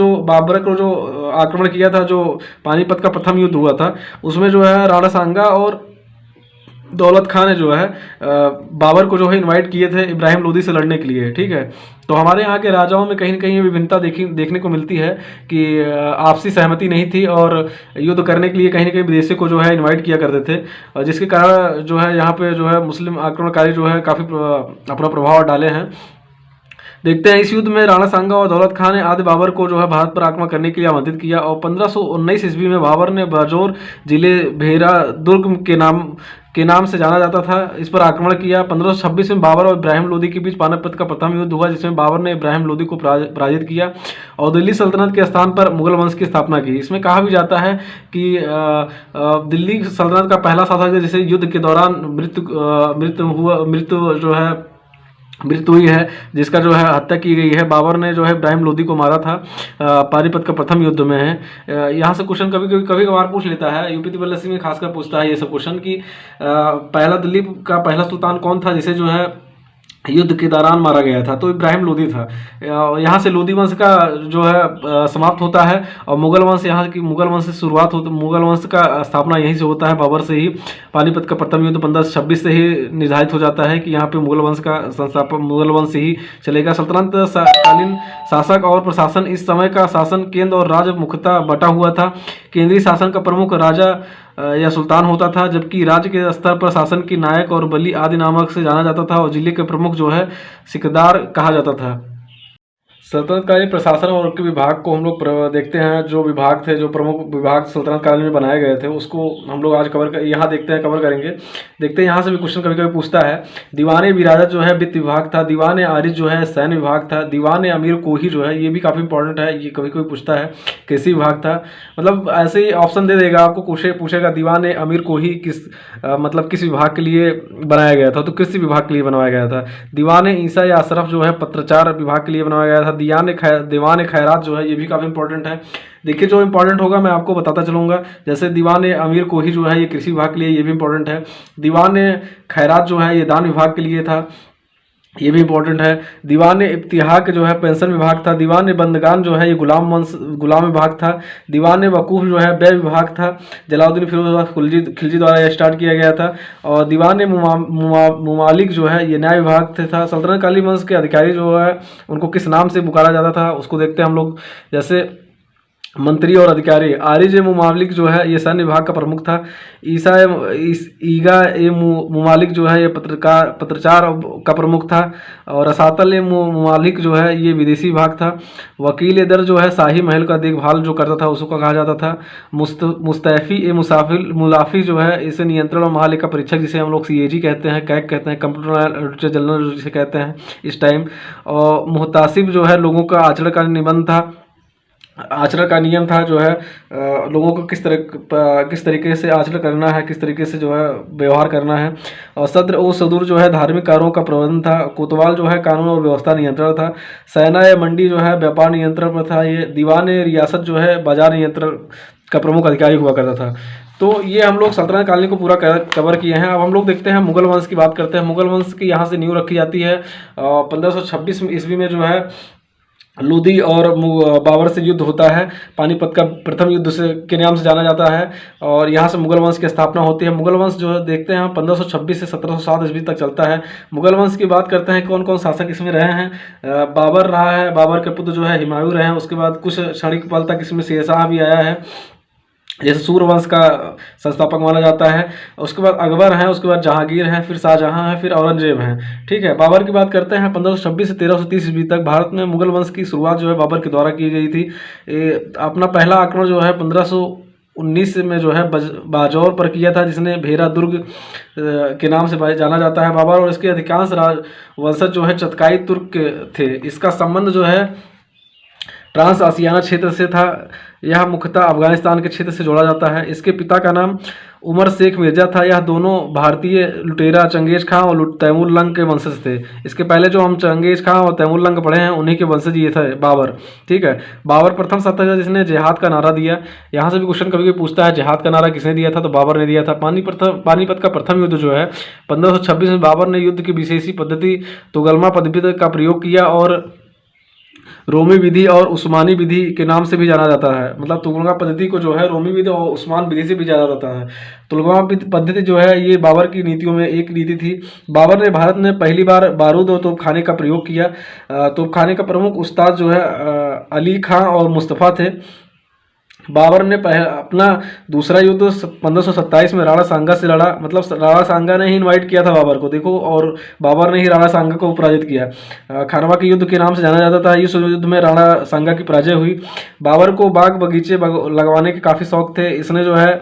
को जो आक्रमण किया था, जो पानीपत का प्रथम युद्ध हुआ था, उसमें जो है राणा सांगा और दौलत खां ने जो है बाबर को जो है इनवाइट किए थे इब्राहिम लोधी से लड़ने के लिए। ठीक है, तो हमारे यहाँ के राजाओं में कहीं न कहीं विभिन्नता देखने को मिलती है कि आपसी सहमति नहीं थी और युद्ध करने के लिए कहीं न कहीं विदेशी को जो है इनवाइट किया करते थे, और जिसके कारण जो है यहाँ पे जो है मुस्लिम आक्रमणकारी जो है काफ़ी अपना प्रभाव डाले हैं। देखते हैं इस युद्ध में राणा सांगा और दौलत खान ने आदि बाबर को जो है भारत पर आक्रमण करने के लिए आमंत्रित किया और 1519 ईस्वी में बाबर ने बाजौर जिले भेरा दुर्ग के नाम से जाना जाता था इस पर आक्रमण किया। 1526 में बाबर और इब्राहिम लोदी के बीच पानीपत का प्रथम युद्ध हुआ जिसमें बाबर ने इब्राहिम लोदी को पराजित किया और दिल्ली सल्तनत के स्थान पर मुगल वंश की स्थापना की। इसमें कहा भी जाता है कि दिल्ली सल्तनत का पहला शासक जिसे युद्ध के दौरान मृत्यु हुई है, जिसका जो है हत्या की गई है, बाबर ने जो है इब्राहिम लोदी को मारा था, पानीपत का प्रथम युद्ध में है। यहाँ से क्वेश्चन कभी कभार पूछ लेता है, यूपी त्रिपल में खासकर पूछता है ये सब क्वेश्चन कि पहला दिल्ली का पहला सुल्तान कौन था जिसे जो है युद्ध के दौरान मारा गया था, तो इब्राहिम लोदी था। यहाँ से लोदी वंश का जो है समाप्त होता है और मुगल वंश यहाँ की मुगल वंश से शुरुआत होती, मुगल वंश का स्थापना यहीं से होता है, बाबर से ही। पानीपत का प्रथम युद्ध 1526 से ही निर्धारित हो जाता है कि यहाँ पे मुगल वंश का संस्थापन मुगल वंश से ही चलेगा। सल्तनत कालीन शासक और प्रशासन, इस समय का शासन केंद्र और राज्य मुख्यतः बटा हुआ था। केंद्रीय शासन का प्रमुख राजा या सुल्तान होता था, जबकि राज्य के स्तर पर शासन की नायक और बली आदि नामक से जाना जाता था और जिले के प्रमुख जो है सिकदार कहा जाता था। सल्तनत कालीन प्रशासन और उनके विभाग को हम लोग देखते हैं। जो विभाग थे, जो प्रमुख विभाग सल्तनत कालीन में बनाए गए थे, उसको हम लोग आज यहाँ देखते हैं, कवर करेंगे। देखते हैं यहाँ से भी क्वेश्चन कभी कभी पूछता है। दीवान विरासत जो है वित्त विभाग था, दीवान आरिज जो है सैन्य विभाग था, दीवान अमीर कोही जो है, ये भी काफ़ी इंपॉर्टेंट है, ये कभी कभी पूछता है कृषि विभाग था। मतलब ऐसे ही ऑप्शन दे देगा आपको, पूछेगा दीवान अमीर कोही मतलब किस विभाग के लिए बनाया गया था, तो कृषि विभाग के लिए बनवाया गया था। दीवान ईसा या अशरफ जो है पत्रचार विभाग के लिए बनवाया गया था। दीवान खैरात जो है, ये भी काफ़ी इंपॉर्टेंट है। देखिए जो इंपॉर्टेंट होगा मैं आपको बताता चलूँगा। जैसे दीवान अमीर कोही जो है ये कृषि विभाग के लिए, ये भी इंपॉर्टेंट है। दीवान खैरात जो है ये दान विभाग के लिए था, ये भी इंपॉर्टेंट है। दीवान इब्तिहाक जो है पेंशन विभाग था। दीवान बंदगान जो है ये गुलाम विभाग था। दीवान वकूफ़ जो है व्यय विभाग था। जलालुद्दीन फिरोज खिलजी द्वारा यह स्टार्ट किया गया था। और दीवान मुमालिक जो है ये न्याय विभाग था। सल्तनत कालीन वंश के अधिकारी जो है उनको किस नाम से पुकारा जाता था, उसको देखते हैं हम लोग। जैसे मंत्री और अधिकारी, आरिज मुमालिक जो है ये सैन्य विभाग का प्रमुख था। ईगा मुमालिक जो है ये पत्रचार का प्रमुख था। और रसातल मुमालिक जो है ये विदेशी विभाग था। वकील दर जो है शाही महल का देखभाल जो करता था उसको कहा जाता था। मुस्तैफी मुलाफी जो है इसे नियंत्रण और महालेखा परीक्षक जिसे हम लोग CAG कहते हैं, कैग कहते हैं, कंप्यूटर ऑडिटर जनरल जिसे कहते हैं इस टाइम। और मुहतासिब जो है लोगों का आचरण का निबंध था, आचरण का नियम था जो है लोगों को किस तरीके से आचरण करना है, किस तरीके से जो है व्यवहार करना है। और सद्र और सदूर जो है धार्मिक कार्यों का प्रबंधन था। कोतवाल जो है कानून और व्यवस्था नियंत्रण था। सेना या मंडी जो है व्यापार नियंत्रण पर था। ये दीवान रियासत जो है बाजार नियंत्रण का प्रमुख अधिकारी हुआ करता था। तो ये हम लोग सल्तनत कालीन को पूरा कवर किए हैं। अब हम लोग देखते हैं मुगल वंश की बात करते हैं। मुगल वंश की यहाँ से नींव रखी जाती है। 1526 ईस्वी में जो है लोदी और बाबर से युद्ध होता है। पानीपत का प्रथम युद्ध के नाम से जाना जाता है और यहाँ से मुगल वंश की स्थापना होती है। मुगल वंश जो है देखते हैं 1526 से 1707 ईस्वी तक चलता है। मुगल वंश की बात करते हैं, कौन कौन शासक इसमें रहे हैं। बाबर रहा है, बाबर के पुत्र जो है हुमायूं रहे हैं। उसके बाद कुछ क्षणिक पल तक इसमें शेरशाह भी आया है, जैसे सूर्यवंश का संस्थापक माना जाता है। उसके बाद अकबर हैं, उसके बाद जहांगीर हैं, फिर शाहजहां हैं, फिर औरंगजेब हैं। ठीक है, बाबर की बात करते हैं। 1526 से 1330 ईस्वी तक भारत में मुगल वंश की शुरुआत जो है बाबर के द्वारा की गई थी। अपना पहला आक्रमण जो है 1519 में जो है बाजौर पर किया था, जिसने भेरा दुर्ग के नाम से जाना जाता है बाबर। और इसके अधिकांश वंशज जो है चतकाई तुर्क थे। इसका संबंध जो है ट्रांस आसियाना क्षेत्र से था। यह मुख्यतः अफगानिस्तान के क्षेत्र से जोड़ा जाता है। इसके पिता का नाम उमर शेख मिर्जा था। यह दोनों भारतीय लुटेरा चंगेज खां और तैमूर लंग के वंशज थे। इसके पहले जो हम चंगेज खां और तैमूर लंग पढ़े हैं उन्हीं के वंशज ये थे बाबर। ठीक है, बाबर प्रथम शासक है जिसने जिहाद का नारा दिया। यहाँ से भी क्वेश्चन कभी कभी पूछता है जिहाद का नारा किसने दिया था, तो बाबर ने दिया था। पानीपत का प्रथम युद्ध जो है 1526 में बाबर ने युद्ध की विशेषी पद्धति तुगलमा पद्धति का प्रयोग किया और रोमी विधि और उस्मानी विधि के नाम से भी जाना जाता है। मतलब तुगलमा पद्धति को जो है रोमी विधि और उस्मान विधि से भी जाना जाता है। तुगलमा पद्धति जो है ये बाबर की नीतियों में एक नीति थी। बाबर ने भारत में पहली बार बारूद और तोपखाने का प्रयोग किया। तोपखाने का प्रमुख उस्ताद जो है अली खां और मुस्तफ़ा थे। बाबर ने अपना दूसरा युद्ध 1527 में राणा सांगा से लड़ा। मतलब राणा सांगा ने ही इनवाइट किया था बाबर को, देखो, और बाबर ने ही राणा सांगा को पराजित किया। खानवा के युद्ध के नाम से जाना जाता था। इस युद्ध में राणा सांगा की पराजय हुई। बाबर को बाग बगीचे लगवाने के काफ़ी शौक थे। इसने जो है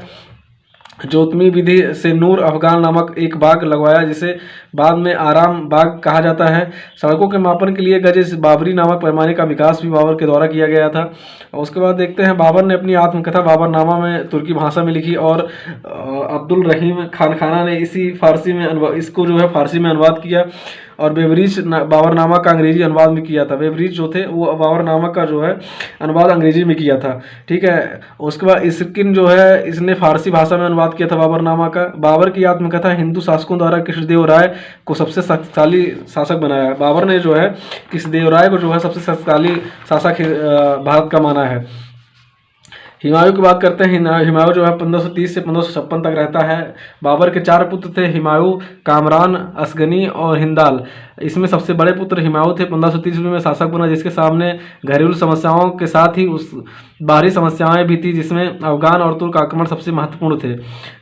जोतमी विधि से नूर अफगान नामक एक बाग लगवाया, जिसे बाद में आराम बाग कहा जाता है। सड़कों के मापन के लिए गज बाबरी नामक पैमाने का विकास भी बाबर के द्वारा किया गया था। और उसके बाद देखते हैं, बाबर ने अपनी आत्मकथा बाबरनामा में तुर्की भाषा में लिखी और अब्दुल रहीम खान खाना ने इसको जो है फारसी में अनुवाद किया। और बेवरीज बाबरनामा का अंग्रेजी अनुवाद में किया था। बेवरीज जो थे वो बाबरनामा का जो है अनुवाद अंग्रेजी में किया था, ठीक है। उसके बाद इस्किन जो है इसने फारसी भाषा में अनुवाद किया था बाबरनामा का। बाबर की आत्मकथा हिंदू शासकों द्वारा कृष्णदेव राय को सबसे शक्तिशाली शासक बनाया। बाबर ने जो है कृष्णदेव राय को जो है सबसे शक्तिशाली शासक भारत का माना है। हुमायूं की बात करते हैं। हुमायूं जो है 1530 से 1556 तक रहता है। बाबर के 4 पुत्र थे, हुमायूं, कामरान, असगनी और हिंदाल। इसमें सबसे बड़े पुत्र हुमायूं थे। 1530 में शासक बना, जिसके सामने घरेलू समस्याओं के साथ ही उस बाहरी समस्याएं भी थी, जिसमें अफगान और तुर्क आक्रमण सबसे महत्वपूर्ण थे।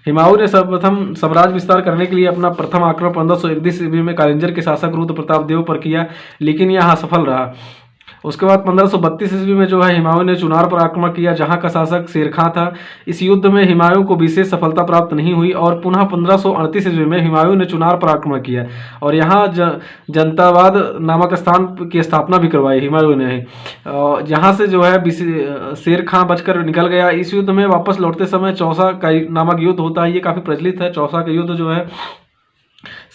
हुमायूं ने सर्वप्रथम साम्राज्य विस्तार करने के लिए अपना प्रथम आक्रमण 1531 ईस्वी में कालिंजर के शासक रुद्र प्रताप देव पर किया, लेकिन यह असफल रहा। उसके बाद 1532 ईस्वी में जो है हुमायूं ने चुनार पर आक्रमण किया, जहां का शासक शेर खां था। इस युद्ध में हुमायूं को विशेष सफलता प्राप्त नहीं हुई और पुनः 1538 ईस्वी में हुमायूं ने चुनार पर आक्रमण किया और यहाँ जनताबाद नामक स्थान की स्थापना भी करवाई हुमायूं ने। जहाँ से जो है शेर खां बचकर निकल गया। इस युद्ध में वापस लौटते समय चौसा का नामक युद्ध होता है, ये काफ़ी प्रचलित है। चौसा का युद्ध जो है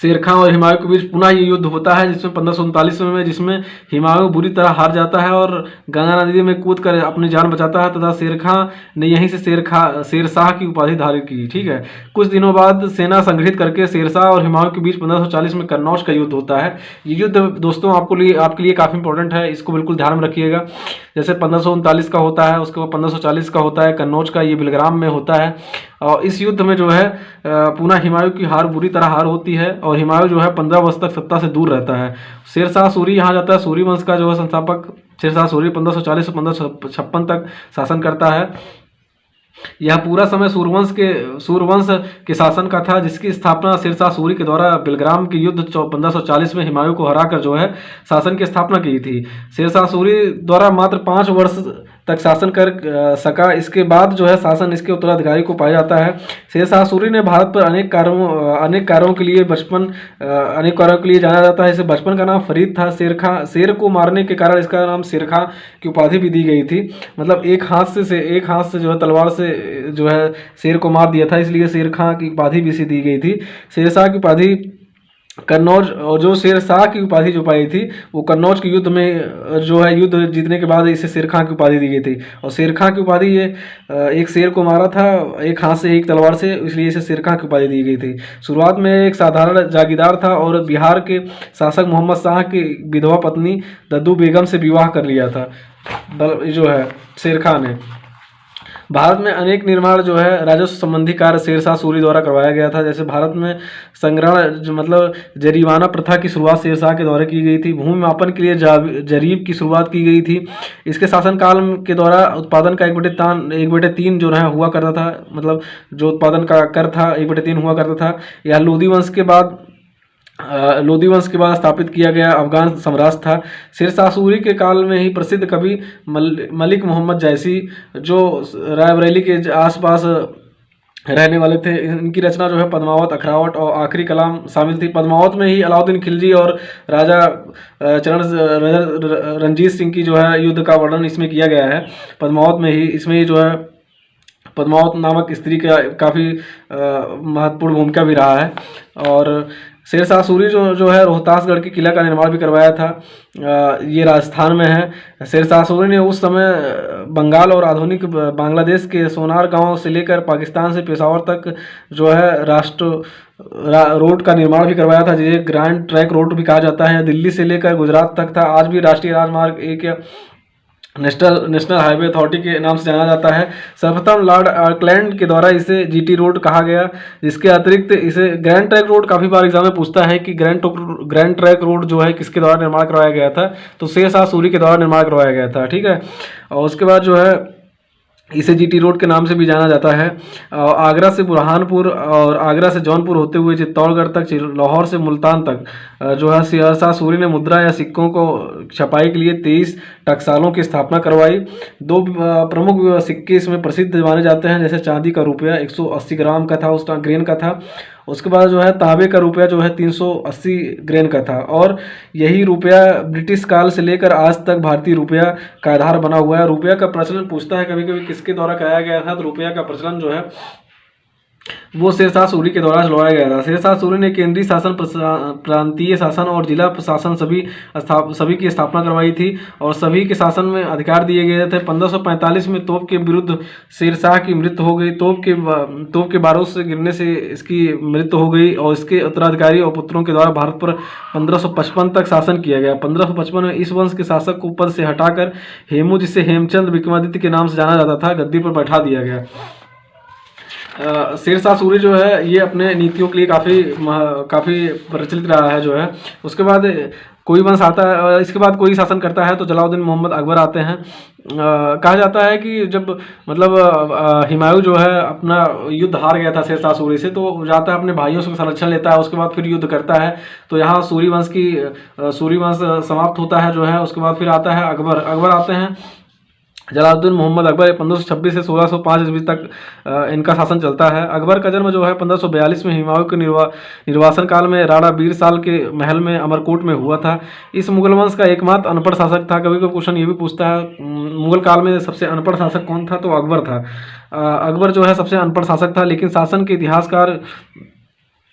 शेर खां और हुमायूं के बीच पुनः ये युद्ध होता है, जिसमें 1539 में जिसमें हुमायूं बुरी तरह हार जाता है और गंगा नदी में कूद कर अपनी जान बचाता है तथा शेर खां ने यहीं से शेर शाह की उपाधि धारण की, ठीक है। कुछ दिनों बाद सेना संगठित करके शेर शाह और हुमायूं के बीच 1540 में कन्नौज का युद्ध होता है। ये युद्ध दोस्तों आपके लिए काफ़ी इंपॉर्टेंट है, इसको बिल्कुल ध्यान में रखिएगा। जैसे 1539 का होता है, उसके बाद 1540 का होता है कन्नौज का, ये बिलग्राम में होता है। और इस युद्ध में जो है पुनः हुमायूं की बुरी तरह हार होती है और हुमायूं जो है 15 वर्ष तक सत्ता से दूर रहता है। शेर शाह सूरी यहाँ जाता है। सूरी वंश का जो है संस्थापक शेर शाह सूरी 1540 से 1556 तक शासन करता है। यह पूरा समय सूरवंश के शासन का था, जिसकी स्थापना शेरशाह सूरी के द्वारा बिलग्राम के युद्ध 1540 में हुमायूं को हराकर जो है शासन की स्थापना की थी। शेरशाह सूरी द्वारा मात्र 5 वर्ष तक शासन कर सका। इसके बाद जो है शासन इसके उत्तराधिकारी को पाया जाता है। शेरशाह सूरी ने भारत पर अनेक कार्यों के लिए जाना जाता है। इसे बचपन का नाम फरीद था। शेर को मारने के कारण इसका नाम शेर खां की उपाधि भी दी गई थी। मतलब एक हाथ से जो है तलवार से जो है शेर को मार दिया था, इसलिए शेर खां की उपाधि भी इसे दी गई थी। शेरशाह की उपाधि कन्नौज, और जो शेर शाह की उपाधि जो पाई थी वो कन्नौज के युद्ध में जो है युद्ध जीतने के बाद इसे शेर खां की उपाधि दी गई थी। और शेर खां की उपाधि ये एक शेर को मारा था एक हाथ से एक तलवार से, इसलिए इसे शेर खां की उपाधि दी गई थी। शुरुआत में एक साधारण जागीरदार था और बिहार के शासक मोहम्मद शाह की विधवा पत्नी दद्दू बेगम से विवाह कर लिया था जो है शेर खां ने। भारत में अनेक निर्माण जो है राजस्व संबंधी कार्य शेरशाह सूरी द्वारा करवाया गया था। जैसे भारत में संग्रहण मतलब जरीमाना प्रथा की शुरुआत शेरशाह के द्वारा की गई थी। भूमि मापन के लिए जरीब की शुरुआत की गई थी। इसके शासनकाल के द्वारा उत्पादन का 1/3 जो है हुआ करता था। मतलब जो उत्पादन का कर था 1/3 हुआ करता था। यह लोधी वंश के बाद स्थापित किया गया अफगान साम्राज्य था। शेरशाह सूरी के काल में ही प्रसिद्ध कवि मलिक मोहम्मद जैसी, जो रायबरेली के आसपास रहने वाले थे, इनकी रचना जो है पद्मावत, अखरावट और आखिरी कलाम शामिल थी। पद्मावत में ही अलाउद्दीन खिलजी और राजा रणजीत सिंह की जो है युद्ध का वर्णन इसमें किया गया है। पद्मावत में ही इसमें जो है पद्मावत नामक स्त्री का काफ़ी महत्वपूर्ण भूमिका भी रहा है। और शेरशाह सूरी जो है रोहतासगढ़ के किला का निर्माण भी करवाया था। ये राजस्थान में है। शेरशाह सूरी ने उस समय बंगाल और आधुनिक बांग्लादेश के सोनार गांव से लेकर पाकिस्तान से पेशावर तक जो है रोड का निर्माण भी करवाया था, जिसे ग्रैंड ट्रैंक रोड भी कहा जाता है। दिल्ली से लेकर गुजरात तक था। आज भी राष्ट्रीय राजमार्ग एक नेशनल हाईवे अथॉरिटी के नाम से जाना जाता है। सर्वप्रथम लॉर्ड ऑकलैंड के द्वारा इसे जीटी रोड कहा गया। जिसके अतिरिक्त इसे ग्रैंड ट्रैंक रोड काफ़ी बार एग्जाम में पूछता है कि ग्रैंड ट्रैंक रोड जो है किसके द्वारा निर्माण करवाया गया था, तो शेरशाह सूरी के द्वारा निर्माण करवाया गया था, ठीक है। और उसके बाद जो है इसे जीटी रोड के नाम से भी जाना जाता है। आगरा से बुरहानपुर और आगरा से जौनपुर होते हुए चित्तौड़गढ़ तक, लाहौर से मुल्तान तक जो है शेरशाह सूरी ने मुद्रा या सिक्कों को छपाई के लिए 23 टकसालों की स्थापना करवाई। दो प्रमुख सिक्के इसमें प्रसिद्ध माने जाते हैं, जैसे चांदी का रुपया 180 ग्राम का था, उस ग्रेन का था। उसके बाद जो है तांबे का रुपया जो है 380 ग्रेन का था। और यही रुपया ब्रिटिश काल से लेकर आज तक भारतीय रुपया का आधार बना हुआ है। रुपया का प्रचलन पूछता है कभी कभी किसके द्वारा कराया गया था, तो रुपया का प्रचलन जो है वो शेरशाह सूरी के द्वारा चलवाया गया था। शेरशाह सूरी ने केंद्रीय शासन, प्रांतीय शासन और जिला प्रशासन सभी की स्थापना करवाई थी और सभी के शासन में अधिकार दिए गए थे। 1545 में तोप के विरुद्ध शेरशाह की मृत्यु हो गई। तोप के बारूद से गिरने से इसकी मृत्यु हो गई और इसके उत्तराधिकारी और पुत्रों के द्वारा भारत पर 1555 तक शासन किया गया। 1555 में इस वंश के शासक को पद से हटाकर हेमू, जिसे हेमचंद विक्रमादित्य के नाम से जाना जाता था, गद्दी पर बैठा दिया गया। शेरशाह सूरी जो है ये अपने नीतियों के लिए काफ़ी प्रचलित रहा है जो है। उसके बाद कोई वंश आता है, इसके बाद कोई शासन करता है तो जलालुद्दीन मोहम्मद अकबर आते हैं। कहा जाता है कि जब मतलब हुमायूं जो है अपना युद्ध हार गया था शेरशाह सूरी से, तो जाता है अपने भाइयों से संरक्षण लेता है, उसके बाद फिर युद्ध करता है। तो यहाँ सूरी वंश समाप्त होता है जो है। उसके बाद फिर आता है अकबर आते हैं। जलालुद्दीन मोहम्मद अकबर 1526 से 1605 ईस्वी तक इनका शासन चलता है। अकबर का जन्म जो है 1542 में हुमायूं के निर्वासन काल में राणा बीर साल के महल में अमरकोट में हुआ था। इस मुगल वंश का एकमात्र अनपढ़ शासक था। कभी कभी क्वेश्चन ये भी पूछता है मुगल काल में सबसे अनपढ़ शासक कौन था, तो अकबर था। अकबर जो है सबसे अनपढ़ शासक था, लेकिन शासन के इतिहासकार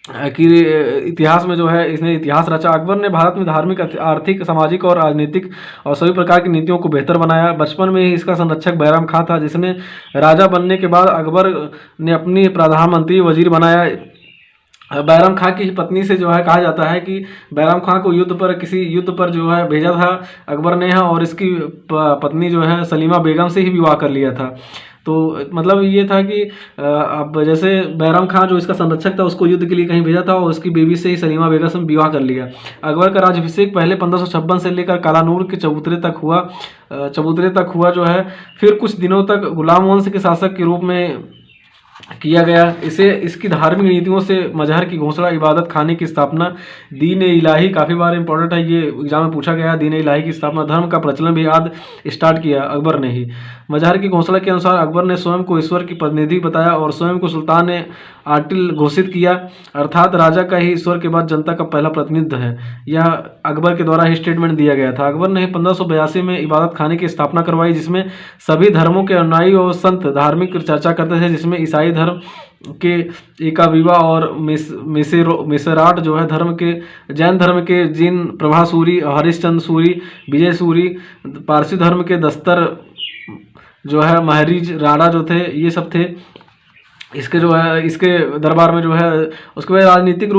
कि इतिहास में जो है इसने इतिहास रचा। अकबर ने भारत में धार्मिक, आर्थिक, सामाजिक और राजनीतिक और सभी प्रकार की नीतियों को बेहतर बनाया। बचपन में ही इसका संरक्षक बैराम खां था, जिसने राजा बनने के बाद अकबर ने अपनी प्रधानमंत्री वजीर बनाया। बैराम खां की पत्नी से जो है कहा जाता है कि बैराम खां को किसी युद्ध पर जो है भेजा था अकबर ने, और इसकी पत्नी जो है सलीमा बेगम से ही विवाह कर लिया था। तो मतलब ये था कि अब जैसे बैराम खां जो इसका संरक्षक था उसको युद्ध के लिए कहीं भेजा था और उसकी बेबी से ही सलीमा बेगम से विवाह कर लिया। अकबर का राज्याभिषेक पहले 1556 से लेकर कालानूर के चबूतरे तक हुआ जो है। फिर कुछ दिनों तक गुलाम वंश के शासक के रूप में किया गया। इसकी धार्मिक नीतियों से मजहर की घोषणा, इबादत खाने की स्थापना, दीन इलाही काफ़ी बार इंपॉर्टेंट है, ये एग्जाम में पूछा गया। दीन इलाही की स्थापना, धर्म का प्रचलन भी आदि स्टार्ट किया अकबर ने ही। मजहर की घोषणा के अनुसार अकबर ने स्वयं को ईश्वर की प्रतिनिधि बताया और स्वयं को सुल्तान ने आटिल घोषित किया, अर्थात राजा का ही ईश्वर के बाद जनता का पहला प्रतिनिधि है। यह अकबर के द्वारा ही स्टेटमेंट दिया गया था। अकबर ने 1582 में इबादत खाने की स्थापना करवाई, जिसमें सभी धर्मों के अनुयायी और संत धार्मिक चर्चा करते थे, जिसमें ईसाई धर्म के एकाविवा और मिसराट जो है धर्म के, जैन धर्म के जिन प्रभा सूरी, हरिश्चंद्र सूरी, विजय सूरी, पारसी धर्म के दस्तर जो है महरीज राणा जो थे, ये सब थे इसके जो है इसके दरबार में जो है। उसके बाद राजनीतिक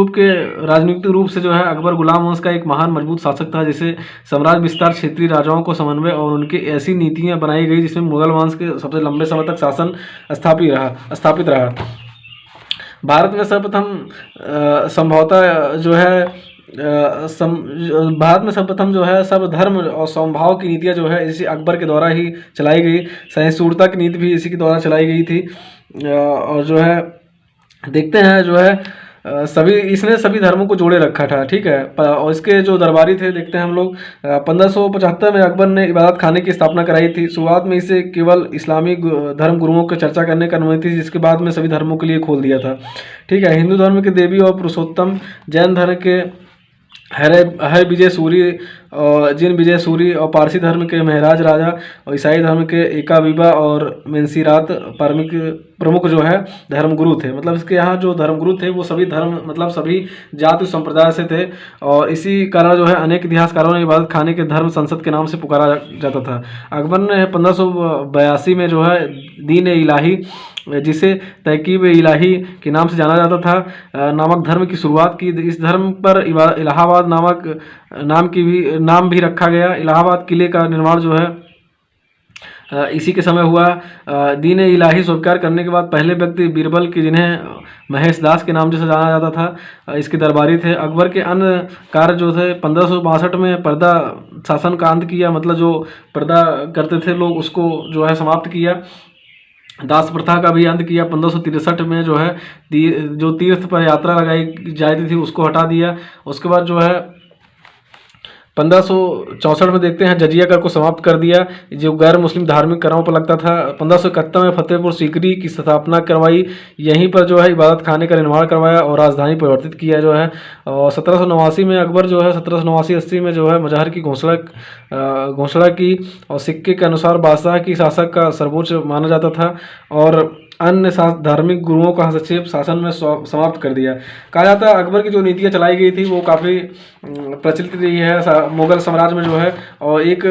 रूप से जो है अकबर गुलाम वंश का एक महान मजबूत शासक था, जिसे साम्राज्य विस्तार, क्षेत्रीय राजाओं को समन्वय और उनकी ऐसी नीतियां बनाई गई जिसमें मुगल वंश के सबसे लंबे समय तक शासन स्थापित रहा। भारत में सर्वप्रथम संभवतः जो है भारत में सर्वप्रथम जो है सब धर्म और समभाव की नीतियाँ जो है इसी अकबर के द्वारा ही चलाई गई। सहिष्णुता की नीति भी इसी के द्वारा चलाई गई थी। और जो है देखते हैं जो है इसने सभी धर्मों को जोड़े रखा था, ठीक है। और इसके जो दरबारी थे देखते हैं हम लोग। 1575 में अकबर ने इबादत खाने की स्थापना कराई थी। शुरुआत में इसे केवल इस्लामी धर्म गुरुओं की चर्चा करने का अनुमति थी, जिसके बाद में सभी धर्मों के लिए खोल दिया था, ठीक है। हिंदू धर्म के देवी और पुरुषोत्तम, जैन धर्म के हर विजय सूरी और जिन विजय सूरी और पारसी धर्म के महराज राजा और ईसाई धर्म के एकाविबा और मेंसिरात प्रमुख जो है धर्मगुरु थे। मतलब इसके यहाँ जो धर्मगुरु थे वो सभी धर्म मतलब सभी जाति संप्रदाय से थे। और इसी कारण जो है अनेक इतिहासकारों ने इबादत खाने के धर्म संसद के नाम से पुकारा जाता था। अकबर ने 1582 में जो है दीन इलाही, जिसे तहकीब इलाही के नाम से जाना जाता था, नामक धर्म की शुरुआत की। इस धर्म पर इलाहाबाद नाम भी रखा गया। इलाहाबाद किले का निर्माण जो है इसी के समय हुआ। दीन इलाही स्वीकार करने के बाद पहले व्यक्ति बीरबल के, जिन्हें महेश दास के नाम से जाना जाता था, इसके दरबारी थे। अकबर के अन्य कार्य जो थे 1562 में पर्दा शासन का अंत किया, मतलब जो पर्दा करते थे लोग उसको जो है समाप्त किया। दास प्रथा का भी अंत किया। 1563 में जो है जो तीर्थ पर यात्रा लगाई जाती थी उसको हटा दिया। उसके बाद जो है 1564 में देखते हैं जजिया कर को समाप्त कर दिया, जो गैर मुस्लिम धार्मिक करारों पर लगता था। 1571 में फतेहपुर सीकरी की स्थापना करवाई, यहीं पर जो है इबादत खाने का निर्माण करवाया और राजधानी परिवर्तित किया जो है। और 1789 में अकबर जो है 1789-80 में जो है मजहर की घोषणा की और सिक्के के अनुसार बादशाह की शासक का सर्वोच्च माना जाता था और अन्य धार्मिक गुरुओं का हस्तक्षेप शासन में समाप्त कर दिया। कहा जाता है अकबर की जो नीतियाँ चलाई गई थी वो काफ़ी प्रचलित रही है मुगल साम्राज्य में जो है, और एक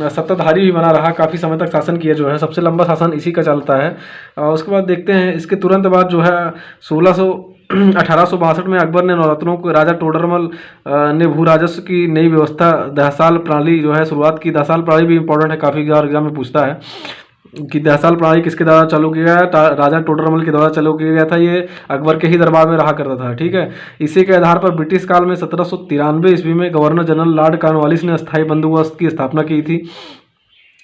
सत्ताधारी भी बना रहा, काफ़ी समय तक शासन किया जो है, सबसे लंबा शासन इसी का चलता है। उसके बाद देखते हैं इसके तुरंत बाद जो है 1862 में अकबर ने नवरत्नों को राजा टोडरमल ने भू राजस्व की नई व्यवस्था दहसाल प्रणाली जो है शुरुआत की। दहसाल प्रणाली भी इंपॉर्टेंट है, काफ़ी एग्जाम में पूछता है कि दहसाल प्रणाली किसके द्वारा चालू किया गया। राजा टोडरमल के द्वारा चालू किया गया था, ये अकबर के ही दरबार में रहा करता था। ठीक है, इसी के आधार पर ब्रिटिश काल में 1793 ईस्वी में गवर्नर जनरल लॉर्ड कॉर्नवालिस ने अस्थायी बंदोबस्त की स्थापना की थी।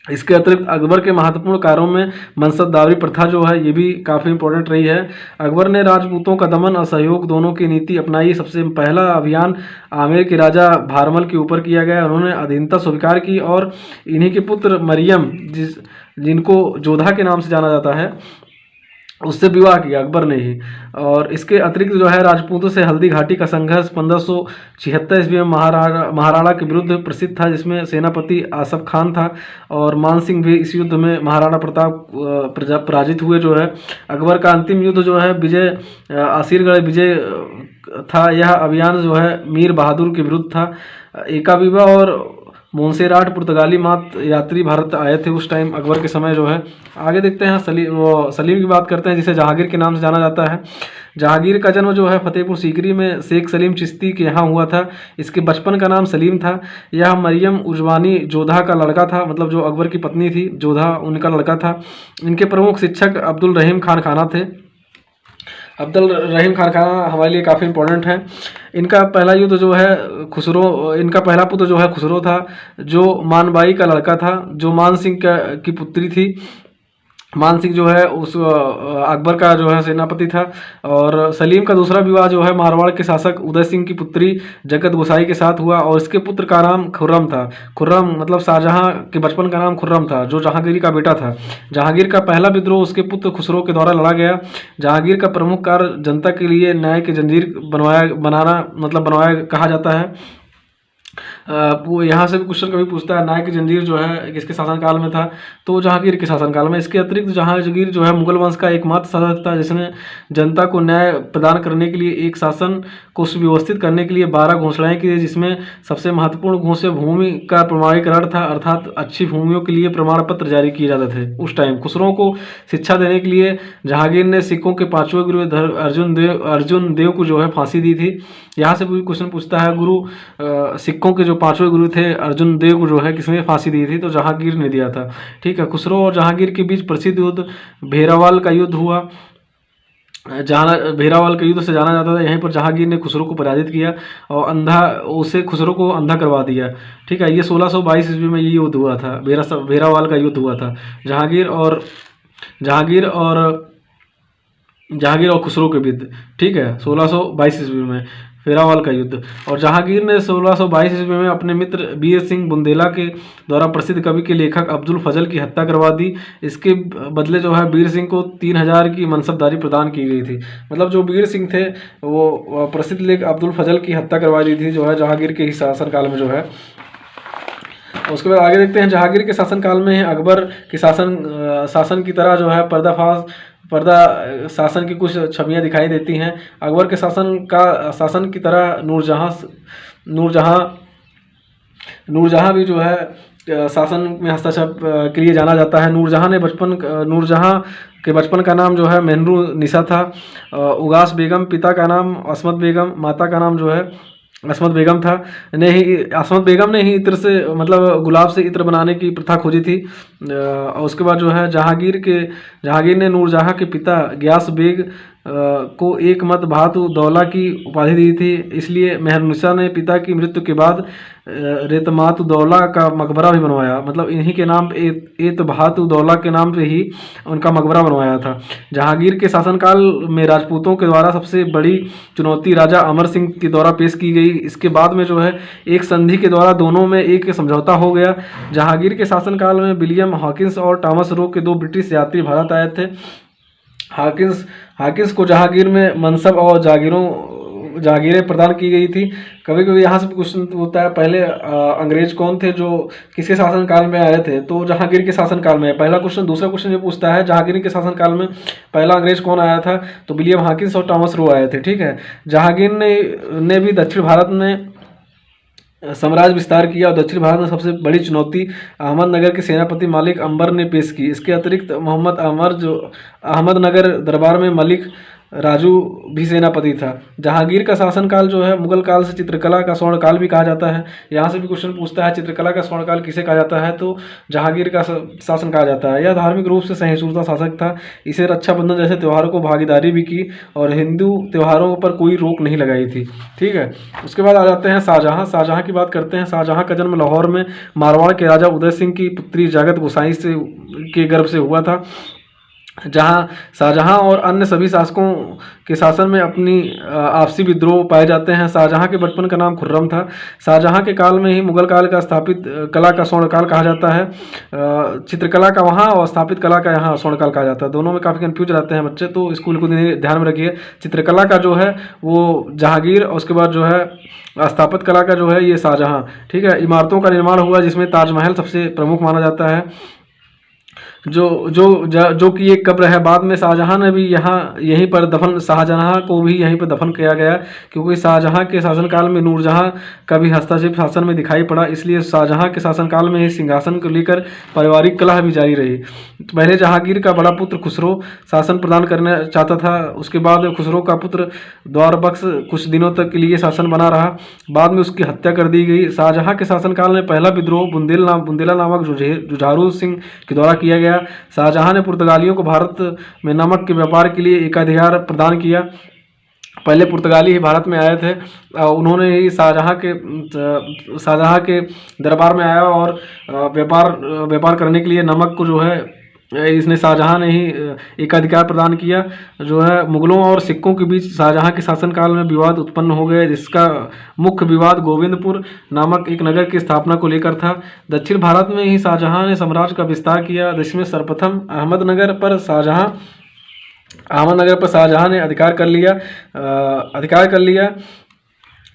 इसके अतिरिक्त अकबर के महत्वपूर्ण कार्यों में मनसबदारी प्रथा जो है ये भी काफ़ी इंपॉर्टेंट रही है। अकबर ने राजपूतों का दमन और सहयोग दोनों की नीति अपनाई। सबसे पहला अभियान आमेर के राजा भारमल के ऊपर किया गया, उन्होंने अधीनता स्वीकार की और इन्हीं के पुत्र मरियम जिनको जोधा के नाम से जाना जाता है उससे विवाह किया अकबर ने ही। और इसके अतिरिक्त जो है राजपूतों से हल्दी घाटी का संघर्ष 1576 ईस्वी में महाराणा के विरुद्ध प्रसिद्ध था, जिसमें सेनापति आसफ खान था और मान सिंह भी इस युद्ध में महाराणा प्रताप पराजित हुए जो है। अकबर का अंतिम युद्ध जो है विजय आसिरगढ़ विजय था। यह अभियान जो है मीर बहादुर के विरुद्ध था। एका बीबा और मोन्सेराट पुर्तगाली मात यात्री भारत आए थे उस टाइम अकबर के समय जो है। आगे देखते हैं सलीम की बात करते हैं, जिसे जहांगीर के नाम से जाना जाता है। जहांगीर का जन्म जो है फतेहपुर सीकरी में शेख सलीम चिश्ती के यहाँ हुआ था। इसके बचपन का नाम सलीम था। यह मरियम उजवानी जोधा का लड़का था, मतलब जो अकबर की पत्नी थी जोधा उनका लड़का था। इनके प्रमुख शिक्षक अब्दुल रहीम खान खाना थे। अब्दुल रहीम खान खाना हमारे लिए काफ़ी इंपॉर्टेंट है। इनका पहला युद्ध जो है इनका पहला पुत्र जो है खुसरो था, जो मानबाई का लड़का था, जो मान सिंह की पुत्री थी। मान सिंह जो है उस अकबर का जो है सेनापति था। और सलीम का दूसरा विवाह जो है मारवाड़ के शासक उदय सिंह की पुत्री जगत गोसाई के साथ हुआ और इसके पुत्र का नाम खुर्रम था। खुर्रम मतलब शाहजहां के बचपन का नाम खुर्रम था, जो जहांगीर का बेटा था। जहांगीर का पहला विद्रोह उसके पुत्र खुसरो के द्वारा लड़ा गया। जहांगीर का प्रमुख कार्य जनता के लिए न्याय की जंजीर बनवाया कहा जाता है। वो यहाँ से भी क्वेश्चन कभी पूछता है न्याय की जंजीर जो है किसके शासनकाल में था, तो जहांगीर के शासनकाल में। इसके अतिरिक्त जहांगीर जो है मुगल वंश का एकमात्र शासक था जिसने जनता को न्याय प्रदान करने के लिए एक शासन को सुव्यवस्थित करने के लिए 12 घोषणाएं की, जिसमें सबसे महत्वपूर्ण घोषणा भूमि का प्रमाणीकरण था, अर्थात अच्छी भूमियों के लिए प्रमाण पत्र जारी किए जाते थे उस टाइम। खुसरो को शिक्षा देने के लिए जहांगीर ने सिखों के 5वें गुरु अर्जुन देव को जो है फांसी दी थी। यहाँ से भी क्वेश्चन पूछता है सिखों के जो 5वें गुरु थे अर्जुन देव को जो है किसने फांसी दी थी, तो जहांगीर ने दिया था। ठीक है, खुसरो और जहांगीर के बीच प्रसिद्ध युद्ध भेरावाल का युद्ध हुआ। भेरावाल के युद्ध से जाना जाता था। यहीं पर जहांगीर ने खुसरो को पराजित किया और खुसरो को अंधा करवा दिया। ठीक है, ये 1622 ईस्वी में ये युद्ध हुआ था, भेरावाल का युद्ध हुआ था जहांगीर और खुसरो के बीच। ठीक है, 1622 ईस्वी में भेरावाल का युद्ध। और जहांगीर ने 1622 ईस्वी में अपने मित्र वीर सिंह बुंदेला के द्वारा प्रसिद्ध कवि के लेखक अब्दुल फजल की हत्या करवा दी। इसके बदले जो है वीर सिंह को 3000 की मनसबदारी प्रदान की गई थी। मतलब जो वीर सिंह थे वो प्रसिद्ध लेखक अब्दुल फजल की हत्या करवा दी थी जो है जहांगीर के ही शासनकाल में जो है। उसके बाद आगे देखते हैं जहांगीर के शासनकाल में अकबर के शासन की तरह जो है पर्दा शासन की कुछ छवियां दिखाई देती हैं। अकबर के शासन की तरह नूरजहां भी जो है शासन में हस्तक्षेप के लिए जाना जाता है। नूरजहां के बचपन का नाम जो है मेहनरू निसा था। उगास बेगम पिता का नाम असमत बेगम, माता का नाम जो है असमत बेगम था। असमत बेगम ने ही इत्र से मतलब गुलाब से इत्र बनाने की प्रथा खोजी थी। और उसके बाद जो है जहांगीर ने नूरजहां के पिता को एक मत भातु दौला की उपाधि दी थी। इसलिए मेहरुन्निसा ने पिता की मृत्यु के बाद रेतमातु दौला का मकबरा भी बनवाया, मतलब इन्हीं के नाम एत भातु दौला के नाम पे ही उनका मकबरा बनवाया था। जहांगीर के शासनकाल में राजपूतों के द्वारा सबसे बड़ी चुनौती राजा अमर सिंह के द्वारा पेश की गई। इसके बाद में जो है एक संधि के द्वारा दोनों में एक समझौता हो गया। जहांगीर के शासनकाल में विलियम हॉकिंस और टॉमस रो के 2 ब्रिटिश यात्री भारत आए थे। हाकिंस को जहांगीर में मनसब और जागीरें प्रदान की गई थी। कभी कभी यहाँ से क्वेश्चन होता है, पहले अंग्रेज कौन थे जो किसके शासनकाल में आए थे, तो जहांगीर के शासनकाल में पहला क्वेश्चन। दूसरा क्वेश्चन ये पूछता है जहांगीर के शासनकाल में पहला अंग्रेज कौन आया था, तो विलियम हॉकिंस और टॉमस रो आए थे। ठीक है, जहांगीर ने भी दक्षिण भारत में साम्राज्य विस्तार किया और दक्षिण भारत में सबसे बड़ी चुनौती अहमदनगर के सेनापति मलिक अंबर ने पेश की। इसके अतिरिक्त मोहम्मद अमर जो अहमदनगर दरबार में मलिक राजू भी सेनापति था। जहांगीर का शासनकाल जो है मुगल काल से चित्रकला का स्वर्णकाल भी कहा जाता है। यहाँ से भी क्वेश्चन पूछता है चित्रकला का स्वर्णकाल किसे कहा जाता है, तो जहांगीर का शासन कहा जाता है। यह धार्मिक रूप से सहिष्णुता शासक था। इसे रक्षाबंधन जैसे त्योहारों को भागीदारी भी की और हिंदू त्योहारों पर कोई रोक नहीं लगाई थी। ठीक है, उसके बाद आ जाते हैं शाहजहाँ की बात करते हैं। शाहजहाँ का जन्म लाहौर में मारवाड़ के राजा उदय सिंह की पुत्री जगत गोसाई के गर्भ से हुआ था। जहाँ शाहजहाँ और अन्य सभी शासकों के शासन में अपनी आपसी विद्रोह पाए जाते हैं। शाहजहाँ के बचपन का नाम खुर्रम था। शाहजहाँ के काल में ही मुगल काल का स्थापित कला का स्वर्णकाल कहा जाता है। चित्रकला का वहाँ और स्थापित कला का यहाँ स्वर्णकाल कहा जाता है। दोनों में काफ़ी कन्फ्यूज रहते हैं बच्चे, तो स्कूल को ध्यान में रखिए। चित्रकला का जो है वो जहांगीर और उसके बाद जो है स्थापत्य कला का जो है ये शाहजहाँ। ठीक है, इमारतों का निर्माण हुआ जिसमें ताजमहल सबसे प्रमुख माना जाता है, जो कि एक कब्र है। बाद में शाहजहाँ ने भी यहीं पर दफन शाहजहाँ को भी यहीं पर दफन किया गया, क्योंकि शाहजहाँ के शासनकाल में नूरजहाँ का भी हस्तक्षेप शासन में दिखाई पड़ा। इसलिए शाहजहाँ के शासनकाल में ही सिंहासन को लेकर पारिवारिक कलह भी जारी रही। पहले जहांगीर का बड़ा पुत्र खुसरो शासन प्रदान करना चाहता था। उसके बाद खुसरो का पुत्र द्वारबक्स कुछ दिनों तक के लिए शासन बना रहा। बाद में उसकी हत्या कर दी गई। शाहजहाँ के शासनकाल में पहला विद्रोह बुंदेला नामक जुझारू सिंह के द्वारा किया गया। शाहजहाँ ने पुर्तगालियों को भारत में नमक के व्यापार के लिए एकाधिकार प्रदान किया। पहले पुर्तगाली ही भारत में आए थे। उन्होंने ही शाहजहाँ के दरबार में आया और व्यापार करने के लिए नमक को जो है इसने शाहजहाँ ने ही एकाधिकार प्रदान किया। जो है मुगलों और सिखों के बीच शाहजहाँ के शासनकाल में विवाद उत्पन्न हो गए, जिसका मुख्य विवाद गोविंदपुर नामक एक नगर की स्थापना को लेकर था। दक्षिण भारत में ही शाहजहाँ ने साम्राज्य का विस्तार किया, जिसमें सर्वप्रथम अहमदनगर पर शाहजहाँ ने अधिकार कर लिया,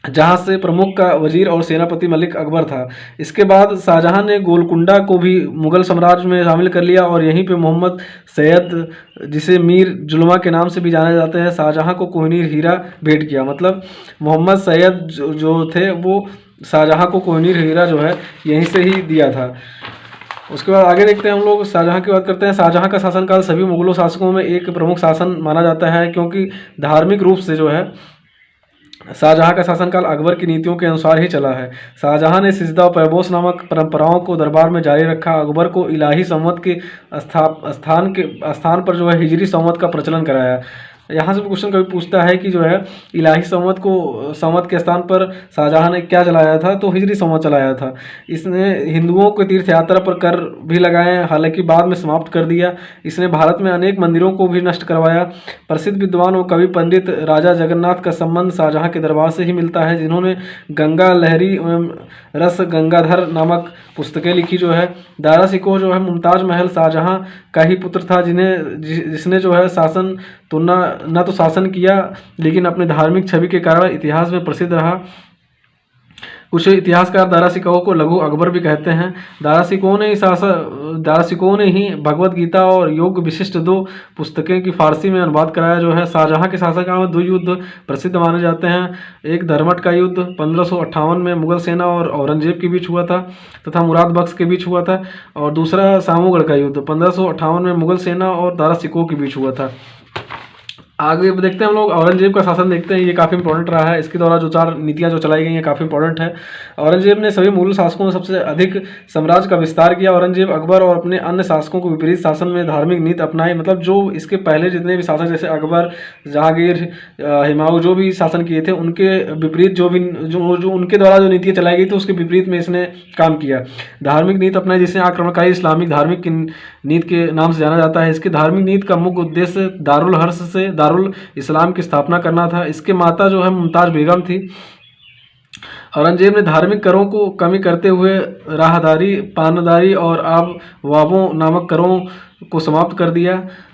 जहाँ से प्रमुख का वजीर और सेनापति मलिक अकबर था। इसके बाद शाहजहाँ ने गोलकुंडा को भी मुगल साम्राज्य में शामिल कर लिया और यहीं पे मोहम्मद सैयद, जिसे मीर जुल्मा के नाम से भी जाने जाते हैं, शाहजहाँ को कोहिनूर हीरा भेंट किया। मतलब मोहम्मद सैयद जो थे वो शाहजहाँ को कोहिनूर हीरा जो है यहीं से ही दिया था। उसके बाद आगे देखते हैं हम लोग, शाहजहाँ की बात करते हैं। शाहजहाँ का शासनकाल सभी मुगलों शासकों में एक प्रमुख शासन माना जाता है, क्योंकि धार्मिक रूप से जो है शाहजहाँ का शासनकाल अकबर की नीतियों के अनुसार ही चला है। शाहजहाँ ने सिजदा और पैबोस नामक परंपराओं को दरबार में जारी रखा। अकबर को इलाही संवत के स्थान पर जो है हिजरी संवत का प्रचलन कराया। यहाँ से क्वेश्चन कभी पूछता है कि जो है इलाही संवत के स्थान पर शाहजहाँ ने क्या चलाया था, तो हिजरी संवत चलाया था। इसने हिंदुओं को तीर्थ यात्रा पर कर भी लगाए, हालांकि बाद में समाप्त कर दिया। इसने भारत में अनेक मंदिरों को भी नष्ट करवाया। प्रसिद्ध विद्वान और कवि पंडित राजा जगन्नाथ का संबंध शाहजहाँ के दरबार से ही मिलता है, जिन्होंने गंगा लहरी एवं रस गंगाधर नामक पुस्तकें लिखी। जो है दारा शिकोह जो है मुमताज महल शाहजहाँ का ही पुत्र था, जिसने जो है शासन तो न तो शासन किया, लेकिन अपने धार्मिक छवि के कारण इतिहास में प्रसिद्ध रहा। कुछ इतिहासकार दारा शिकोह को लघु अकबर भी कहते हैं। दारा शिकोह ने ही भगवत गीता और योग विशिष्ट 2 पुस्तकें की फारसी में अनुवाद कराया। जो है शाहजहाँ के शासनकाल में 2 युद्ध प्रसिद्ध माने जाते हैं। एक धर्मट का युद्ध 1558 में मुगल सेना और औरंगजेब के बीच हुआ था तथा मुराद बख्श के बीच हुआ था, और दूसरा सामूगढ़ का युद्ध 1558 में मुगल सेना और दारा शिकोह के बीच हुआ था। आगे अब देखते हैं हम लोग औरंगजेब का शासन देखते हैं, ये काफ़ी इंपॉर्टेंट रहा है। इसके द्वारा जो 4 नीतियाँ जो चलाई गई हैं काफ़ी इंपॉर्टेंट है। औरंगजेब ने सभी मुगल शासकों में सबसे अधिक साम्राज्य का विस्तार किया। औरंगजेब अकबर और अपने अन्य शासकों को विपरीत शासन में धार्मिक नीति अपनाई। मतलब जो इसके पहले जितने भी शासक जैसे अकबर, जहांगीर, हुमायूं जो भी शासन किए थे उनके विपरीत जो उनके द्वारा जो नीतियाँ चलाई गई थी उसके विपरीत में इसने काम किया। धार्मिक नीति अपनाई जिसे आक्रमणकारी इस्लामिक धार्मिक नीति के नाम से जाना जाता है। इसकी धार्मिक नीति का मुख्य उद्देश्य दारुल हर्ष से दारुल इस्लाम की स्थापना करना था। इसके माता जो है मुमताज बेगम थी। औरंगजेब ने धार्मिक करों को कमी करते हुए राहदारी, पानदारी और आब वाबों नामक करों को समाप्त कर दिया।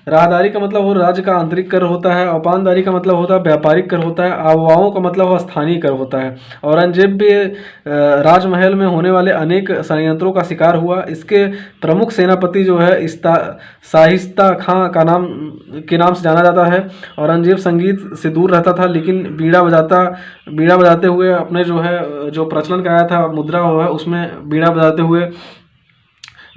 राहदारी का मतलब वो राज्य का आंतरिक कर होता है और पानदारी का मतलब होता है व्यापारिक कर होता है। आबवाओं का मतलब वो स्थानीय कर होता है। औरंगजेब भी राजमहल में होने वाले अनेक षड्यंत्रों का शिकार हुआ। इसके प्रमुख सेनापति जो है शाहिस्ता खां के नाम से जाना जाता है। औरंगजेब संगीत से दूर रहता था लेकिन बीड़ा बजाते हुए अपने जो प्रचलन कराया था मुद्रा हुआ उसमें बीड़ा बजाते हुए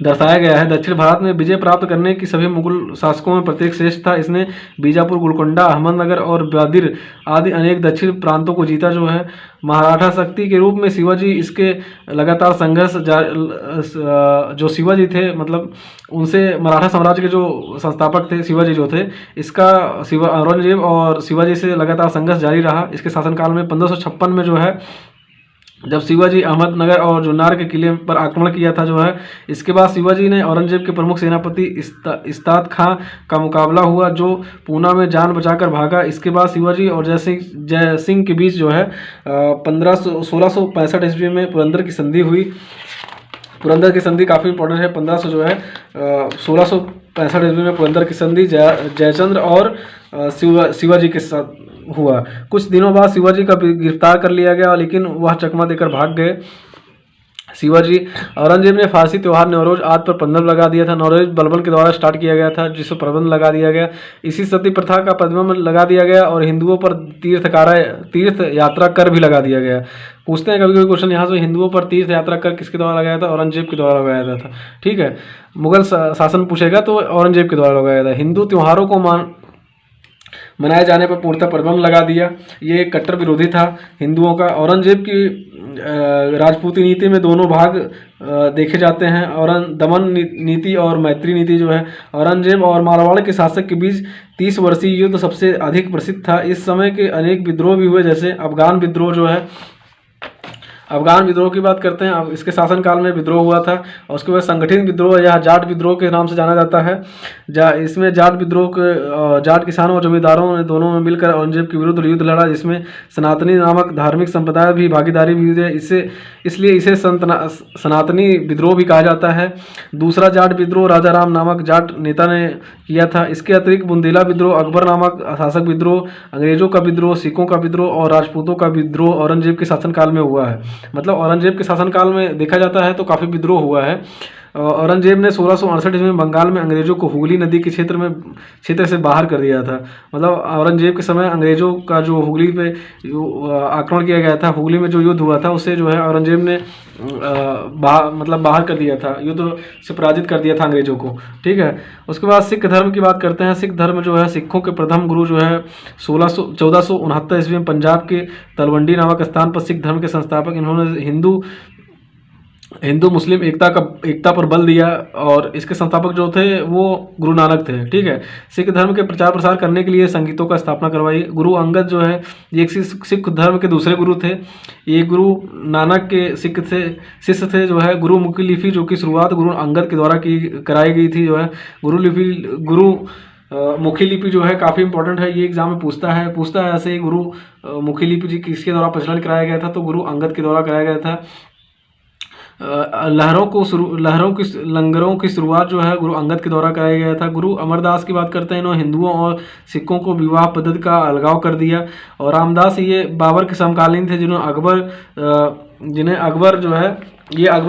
दर्शाया गया है। दक्षिण भारत में विजय प्राप्त करने की सभी मुगल शासकों में प्रत्येक श्रेष्ठ था। इसने बीजापुर, गोलकोंडा, अहमदनगर और ब्यादिर आदि अनेक दक्षिण प्रांतों को जीता जो है। मराठा शक्ति के रूप में शिवाजी इसके लगातार संघर्ष जो शिवाजी थे मतलब उनसे मराठा साम्राज्य के जो संस्थापक थे शिवाजी जो थे इसका औरंगजेब और शिवाजी से लगातार संघर्ष जारी रहा। इसके शासनकाल में 1556 में जो है जब शिवाजी अहमदनगर और जुन्नार के किले पर आक्रमण किया था जो है। इसके बाद शिवाजी ने औरंगजेब के प्रमुख सेनापति इस्ताद खां का मुकाबला हुआ जो पूना में जान बचाकर भागा। इसके बाद शिवाजी और जय सिंह के बीच जो है 1665 ईस्वी में पुरंदर की संधि हुई। पुरंदर की संधि काफ़ी इंपॉर्टेंट है। 1665 ईस्वी में पुरंदर की संधि जयचंद्र और शिवाजी के साथ हुआ। कुछ दिनों बाद शिवाजी का गिरफ्तार कर लिया गया लेकिन वह चकमा देकर भाग गए। शिवाजी औरंगजेब ने फारसी त्यौहार नवरोज आदि पर प्रतिबंध लगा दिया था। नवरोज बलबन के द्वारा स्टार्ट किया गया था जिस पर प्रतिबंध लगा दिया गया। इसी सती प्रथा का प्रतिबंध लगा दिया गया और हिंदुओं पर तीर्थ यात्रा कर भी लगा दिया गया। पूछते हैं कभी कभी क्वेश्चन यहाँ से, हिंदुओं पर तीर्थ यात्रा कर किसके द्वारा लगाया था? औरंगजेब के द्वारा लगाया था। ठीक है, मुगल शासन पूछेगा तो औरंगजेब के द्वारा लगाया था। हिंदू त्योहारों को मनाए जाने पर पूर्णतः प्रतिबंध लगा दिया। ये एक कट्टर विरोधी था हिंदुओं का। औरंगजेब की राजपूती नीति में दोनों भाग देखे जाते हैं। और दमन नीति और मैत्री नीति जो है। औरंगजेब और मारवाड़ के शासक के बीच 30 वर्षीय युद्ध सबसे अधिक प्रसिद्ध था। इस समय के अनेक विद्रोह भी हुए जैसे अफगान विद्रोह जो है। अफगान विद्रोह की बात करते हैं। अब इसके शासनकाल में विद्रोह हुआ था और उसके बाद संगठित विद्रोह या जाट विद्रोह के नाम से जाना जाता है। इसमें जाट किसानों और जमींदारों ने दोनों में मिलकर औरंगजेब के विरुद्ध युद्ध लड़ा जिसमें सनातनी नामक धार्मिक संप्रदाय भी भागीदारी भी हुई है। इसलिए इसे सनातनी विद्रोह भी कहा जाता है। दूसरा जाट विद्रोह राजा राम नामक जाट नेता ने किया था। इसके अतिरिक्त बुंदेला विद्रोह, अकबर नामक शासक विद्रोह, अंग्रेजों का विद्रोह, सिखों का विद्रोह और राजपूतों का विद्रोह औरंगजेब के शासनकाल में हुआ है। मतलब औरंगजेब के शासनकाल में देखा जाता है तो काफ़ी विद्रोह हुआ है। औरंगजेब ने 1668 में बंगाल में अंग्रेजों को हुगली नदी के क्षेत्र से बाहर कर दिया था। मतलब औरंगजेब के समय अंग्रेजों का जो हुगली पे आक्रमण किया गया था, हुगली में जो युद्ध हुआ था उससे जो है औरंगजेब ने बाहर कर दिया था, युद्ध से पराजित कर दिया था अंग्रेजों को। ठीक है, उसके बाद सिख धर्म की बात करते हैं। सिख धर्म जो है सिखों के प्रथम गुरु जो है 1469 ईस्वी में पंजाब के तलवंडी नामक स्थान पर सिख धर्म के संस्थापक इन्होंने हिंदू मुस्लिम एकता पर बल दिया और इसके संस्थापक जो थे वो गुरु नानक थे। ठीक है, सिख धर्म के प्रचार प्रसार करने के लिए संगीतों का स्थापना करवाई। गुरु अंगद जो है ये एक सिख धर्म के दूसरे गुरु थे। ये गुरु नानक के शिष्य थे जो है। गुरु मुखी लिपि जो कि शुरुआत गुरु अंगद के द्वारा कराई गई थी जो है। गुरु मुखी लिपि जो है काफ़ी इंपॉर्टेंट है, ये एग्जाम में पूछता है ऐसे ही गुरु मुखी लिपि जी किसके द्वारा प्रचलन कराया गया था? तो गुरु अंगद के द्वारा कराया गया था। लंगरों की शुरुआत जो है गुरु अंगद के द्वारा कराया गया था। गुरु अमरदास की बात करते हैं, इन्होंने हिंदुओं और सिखों को विवाह पद्धति का अलगाव कर दिया। और रामदास ये बाबर के समकालीन थे जिन्हें अकबर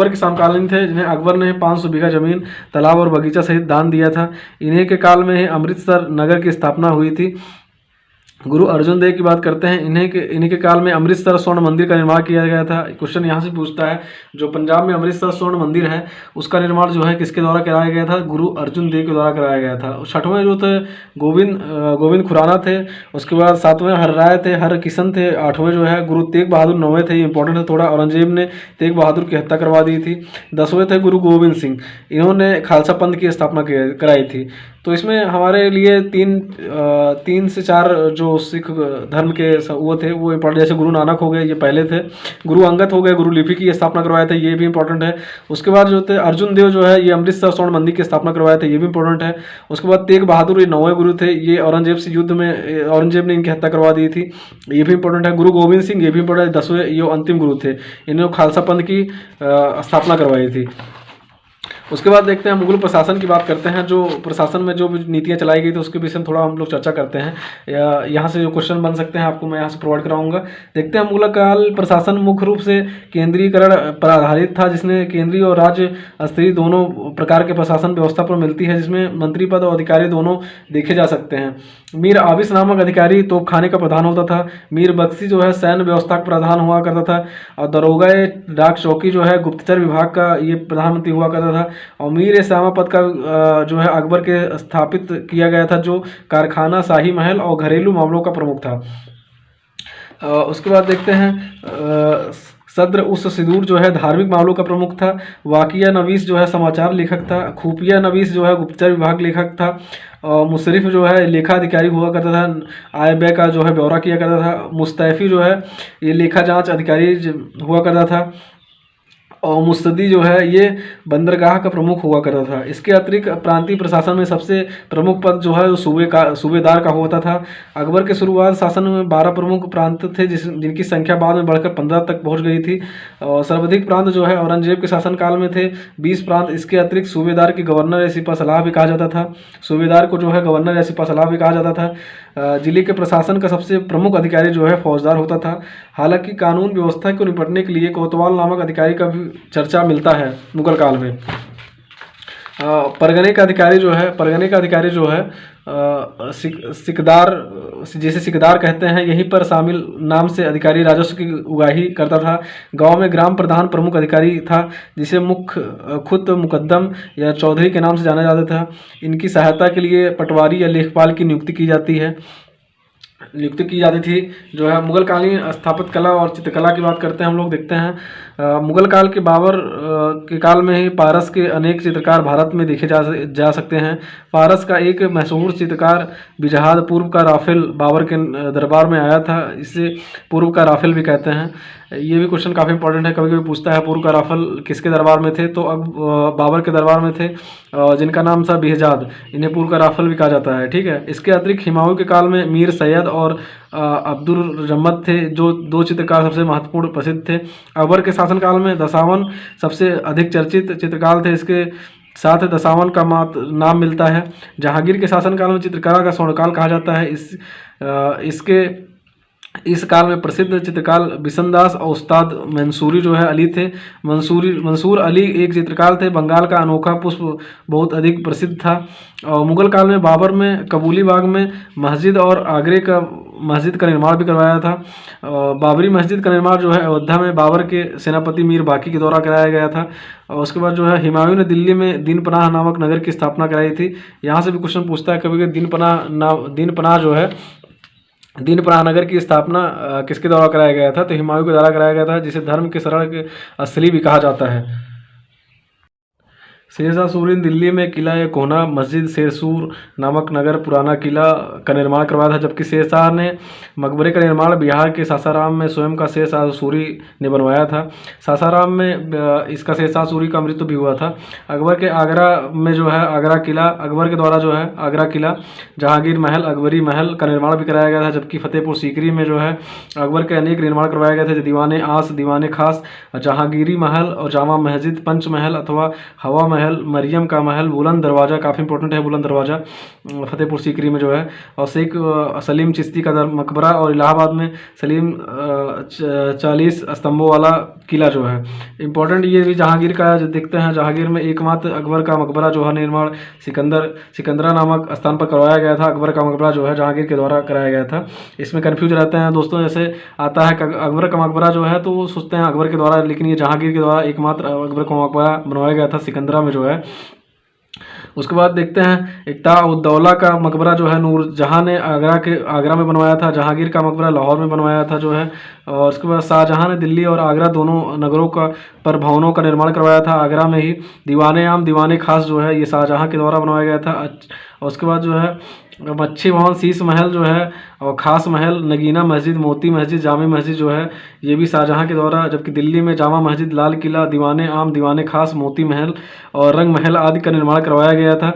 के समकालीन थे जिन्हें अकबर ने 500 बीघा जमीन, तालाब और बगीचा सहित दान दिया था। इन्हीं के काल में अमृतसर नगर की स्थापना हुई थी। गुरु अर्जुन देव की बात करते हैं। इन्हीं के काल में अमृतसर स्वर्ण मंदिर का निर्माण किया गया था। क्वेश्चन यहाँ से पूछता है, जो पंजाब में अमृतसर स्वर्ण मंदिर है उसका निर्माण जो है किसके द्वारा कराया गया था? गुरु अर्जुन देव के द्वारा कराया गया था। छठवें जो थे गोविंद खुराना थे। उसके बाद सातवें हरराय थे, हरकिशन थे। आठवें जो है गुरु तेग बहादुर, नौवें थे, इंपॉर्टेंट है थोड़ा, औरंगजेब ने तेग बहादुर की हत्या करवा दी थी। 10वें थे गुरु गोविंद सिंह, इन्होंने खालसा पंथ की स्थापना कराई थी। तो इसमें हमारे लिए तीन से चार जो सिख धर्म के वो थे वो इंपॉर्टेंट, जैसे गुरु नानक हो गए, ये पहले थे। गुरु अंगद हो गए, गुरु लिपि की स्थापना करवाए थे, ये भी इंपॉर्टेंट है। उसके बाद जो थे अर्जुन देव जो है ये अमृतसर स्वर्ण मंदिर की स्थापना करवाए थे, ये भी इंपॉर्टेंट है। उसके बाद तेग बहादुर, ये 9वें गुरु थे, ये औरंगजेब से युद्ध में औरंगजेब ने इनकी हत्या करवा दी थी, ये भी इंपॉर्टेंट है। गुरु गोविंद सिंह, ये भी इंपॉर्टेंट है। 10वें ये अंतिम गुरु थे, इन्होंने खालसा पंथ की स्थापना करवाई थी। उसके बाद देखते हैं मुगल प्रशासन की बात करते हैं। जो प्रशासन में जो भी नीतियाँ चलाई गई थी उसके विषय में थोड़ा हम लोग चर्चा करते हैं। यहाँ से जो क्वेश्चन बन सकते हैं आपको मैं यहाँ से प्रोवाइड कराऊंगा। देखते हैं मुगल काल प्रशासन मुख्य रूप से केंद्रीयकरण पर आधारित था, जिसमें केंद्रीय और राज्य स्तरीय दोनों प्रकार के प्रशासन व्यवस्था पर मिलती है, जिसमें मंत्री पद और अधिकारी दोनों देखे जा सकते हैं। मीर आबिस नामक अधिकारी तोपखाने का प्रधान होता था। मीर बख्शी जो है सैन्य व्यवस्था का प्रधान हुआ करता था। और दरोगा डाक चौकी जो है गुप्तचर विभाग का ये प्रधानमंत्री हुआ करता था। और मीर श्यामा पद का जो है अकबर के स्थापित किया गया था, जो कारखाना, शाही महल और घरेलू मामलों का प्रमुख था। उसके बाद देखते हैं सद्र उस सिदूर जो है धार्मिक मामलों का प्रमुख था। वाकिया नवीस जो है समाचार लेखक था। खुफिया नवीस जो है गुप्तचर विभाग लेखक था। मुशर्रिफ जो है लेखा अधिकारी हुआ करता था, आय व्यय का जो है ब्यौरा किया करता था। मुस्तैफी जो है ये लेखा जांच अधिकारी हुआ करता था। और मुस्तदी जो है ये बंदरगाह का प्रमुख हुआ करता था। इसके अतिरिक्त प्रांतीय प्रशासन में सबसे प्रमुख पद जो है वो सूबेदार का होता था। अकबर के शुरुआत शासन में 12 प्रमुख प्रांत थे, जिनकी संख्या बाद में बढ़कर 15 तक पहुंच गई थी। और सर्वाधिक प्रांत जो है औरंगजेब के शासनकाल में थे 20 प्रांत। इसके अतिरिक्त सूबेदार की गवर्नर या सिपहसालार भी कहा जाता था। सूबेदार को जो है गवर्नर या सिपहसालार भी कहा जाता था। जिले के प्रशासन का सबसे प्रमुख अधिकारी जो है फौजदार होता था। हालांकि कानून व्यवस्था को निपटने के लिए कोतवाल नामक अधिकारी का भी चर्चा मिलता है मुगल काल में। परगने का अधिकारी जो है सिकदार, जिसे सिकदार कहते हैं, यहीं पर शामिल नाम से अधिकारी राजस्व की उगाही करता था। गांव में ग्राम प्रधान प्रमुख अधिकारी था, जिसे खुद मुकद्दम या चौधरी के नाम से जाना जाता था। इनकी सहायता के लिए पटवारी या लेखपाल की नियुक्ति की जाती थी। जो है मुगल कालीन स्थापत्य कला और चित्रकला की बात करते हैं हम लोग। देखते हैं मुगल काल के बाबर के काल में ही पारस के अनेक चित्रकार भारत में देखे जा सकते हैं। पारस का एक मशहूर चित्रकार बिजहाद पूर्व का राफेल बाबर के दरबार में आया था, इसे पूर्व का राफेल भी कहते हैं। ये भी क्वेश्चन काफ़ी इंपॉर्टेंट है, कभी कभी पूछता है पूर्व का राफेल किसके दरबार में थे, तो अब बाबर के दरबार में थे, जिनका नाम था बिहजाद, इन्हें पूर्व का राफेल भी कहा जाता है। ठीक है। इसके अतिरिक्त हुमायूं के काल में मीर सैयद और अब्दुल रम्मत थे, जो 2 चित्रकार सबसे महत्वपूर्ण प्रसिद्ध थे। अकबर के शासनकाल में दसावन सबसे अधिक चर्चित चित्रकार थे, इसके साथ दसावन का नाम मिलता है। जहांगीर के शासनकाल में चित्रकला का स्वर्णकाल कहा जाता है। इस काल में प्रसिद्ध चित्रकार बिशनदास और उस्ताद मंसूरी जो है अली थे। मंसूर अली एक चित्रकार थे। बंगाल का अनोखा पुष्प बहुत अधिक प्रसिद्ध था। और मुगल काल में बाबर में कबूली बाग में मस्जिद और आगरे का मस्जिद का निर्माण भी करवाया था। बाबरी मस्जिद का निर्माण जो है अयोध्या में बाबर के सेनापति मीर बाकी के द्वारा कराया गया था। और उसके बाद जो है हुमायूं ने दिल्ली में दीन पनाह नामक नगर की स्थापना कराई थी। यहाँ से भी क्वेश्चन पूछता है कभी दीन पनाह नगर की स्थापना किसके द्वारा कराया गया था, तो हुमायूं के द्वारा कराया गया था, जिसे धर्म के शरण के असली भी कहा जाता है। शेरशाह सूरी ने दिल्ली में किला कोहना मस्जिद शेरसूर नामक नगर पुराना किला का निर्माण करवाया था, जबकि शेरशाह ने मकबरे का निर्माण बिहार के सासाराम में स्वयं का शेरशाह सूरी ने बनवाया था। सासाराम में इसका शेरशाह सूरी का मृत्यु भी हुआ था। अकबर के आगरा में जो है आगरा किला, अकबर के द्वारा जो है आगरा किला, जहांगीर महल, अकबरी महल का निर्माण भी कराया गया था, जबकि फतेहपुर सीकरी में जो है अकबर के अनेक निर्माण करवाए गए थे, दीवाने आस, दीवाने खास, जहांगीरी महल और जामा मस्जिद, पंच महल अथवा हवा महल महल, मरियम का महल, बुलंद दरवाज़ा काफ़ी इंपॉर्टेंट है, बुलंद दरवाज़ा फतेहपुर सीकरी में जो है, और शेख सलीम चिश्ती का मकबरा, और इलाहाबाद में सलीम 40 स्तंभों वाला किला जो है इंपॉर्टेंट। ये भी जहांगीर का जो देखते हैं, जहांगीर में एकमात्र अकबर का मकबरा जो है निर्माण सिकंदरा नामक स्थान पर करवाया गया था। अकबर का मकबरा जो है जहांगीर के द्वारा कराया गया था। इसमें कन्फ्यूज रहते हैं दोस्तों, जैसे आता है अकबर का मकबरा जो है तो वो सोचते हैं अकबर के द्वारा, लेकिन ये जहांगीर के द्वारा एकमात्र अकबर का मकबरा बनवाया गया था सिकंदरा में जो है। उसके बाद देखते हैं इक्ता उद्दौला का मकबरा जो है नूरजहाँ ने आगरा में बनवाया था। जहांगीर का मकबरा लाहौर में बनवाया था जो है। और उसके बाद शाहजहाँ ने दिल्ली और आगरा दोनों नगरों का पर भवनों का निर्माण करवाया था। आगरा में ही दीवाने आम दीवाने खास जो है ये शाहजहाँ के द्वारा बनवाया गया था। और उसके बाद जो है मच्छी भवन, शीश महल जो है, और खास महल, नगीना मस्जिद, मोती मस्जिद, जामे मस्जिद जो है ये भी शाहजहाँ के द्वारा, जबकि दिल्ली में जामा मस्जिद, लाल किला, दीवाने आम, दीवाने खास, मोती महल और रंग महल आदि का निर्माण करवाया गया था।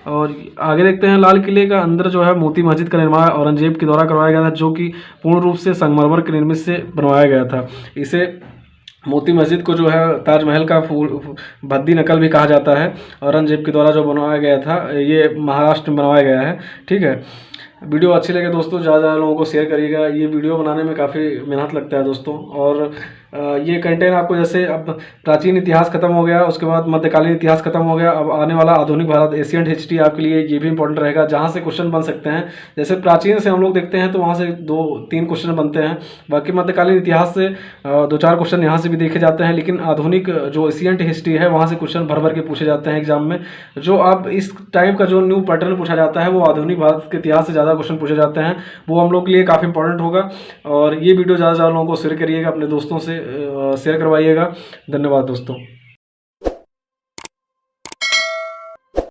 और आगे देखते हैं लाल किले का अंदर जो है मोती मस्जिद का निर्माण औरंगजेब के द्वारा करवाया गया था, जो कि पूर्ण रूप से संगमरमर के निर्मित से बनवाया गया था। इसे मोती मस्जिद को जो है ताजमहल का भद्दी नकल भी कहा जाता है। औरंगजेब के द्वारा जो बनवाया गया था ये महाराष्ट्र में बनवाया गया है। ठीक है, वीडियो अच्छी लगे दोस्तों ज़्यादा लोगों को शेयर करिएगा। ये वीडियो बनाने में काफ़ी मेहनत लगता है दोस्तों। और ये कंटेंट आपको, जैसे अब प्राचीन इतिहास खत्म हो गया, उसके बाद मध्यकालीन इतिहास खत्म हो गया, अब आने वाला आधुनिक भारत, एशियंट हिस्ट्री आपके लिए ये भी इंपॉर्टेंट रहेगा, जहाँ से क्वेश्चन बन सकते हैं। जैसे प्राचीन से हम लोग देखते हैं तो वहाँ से 2-3 क्वेश्चन बनते हैं। बाकी मध्यकालीन इतिहास से 2-4 क्वेश्चन यहाँ से भी देखे जाते हैं। लेकिन आधुनिक जो एशियंट हिस्ट्री है वहाँ से क्वेश्चन भर भर के पूछे जाते हैं एग्जाम में। जो अब इस टाइप का जो न्यू पैटर्न पूछा जाता है वो आधुनिक भारत के इतिहास से ज़्यादा क्वेश्चन पूछे जाते हैं, वो हम लोग के लिए काफ़ी इंपॉर्टेंट होगा। और ये वीडियो ज़्यादा से ज़्यादा लोगों को शेयर करिएगा, अपने दोस्तों से शेयर करवाइएगा। धन्यवाद दोस्तों।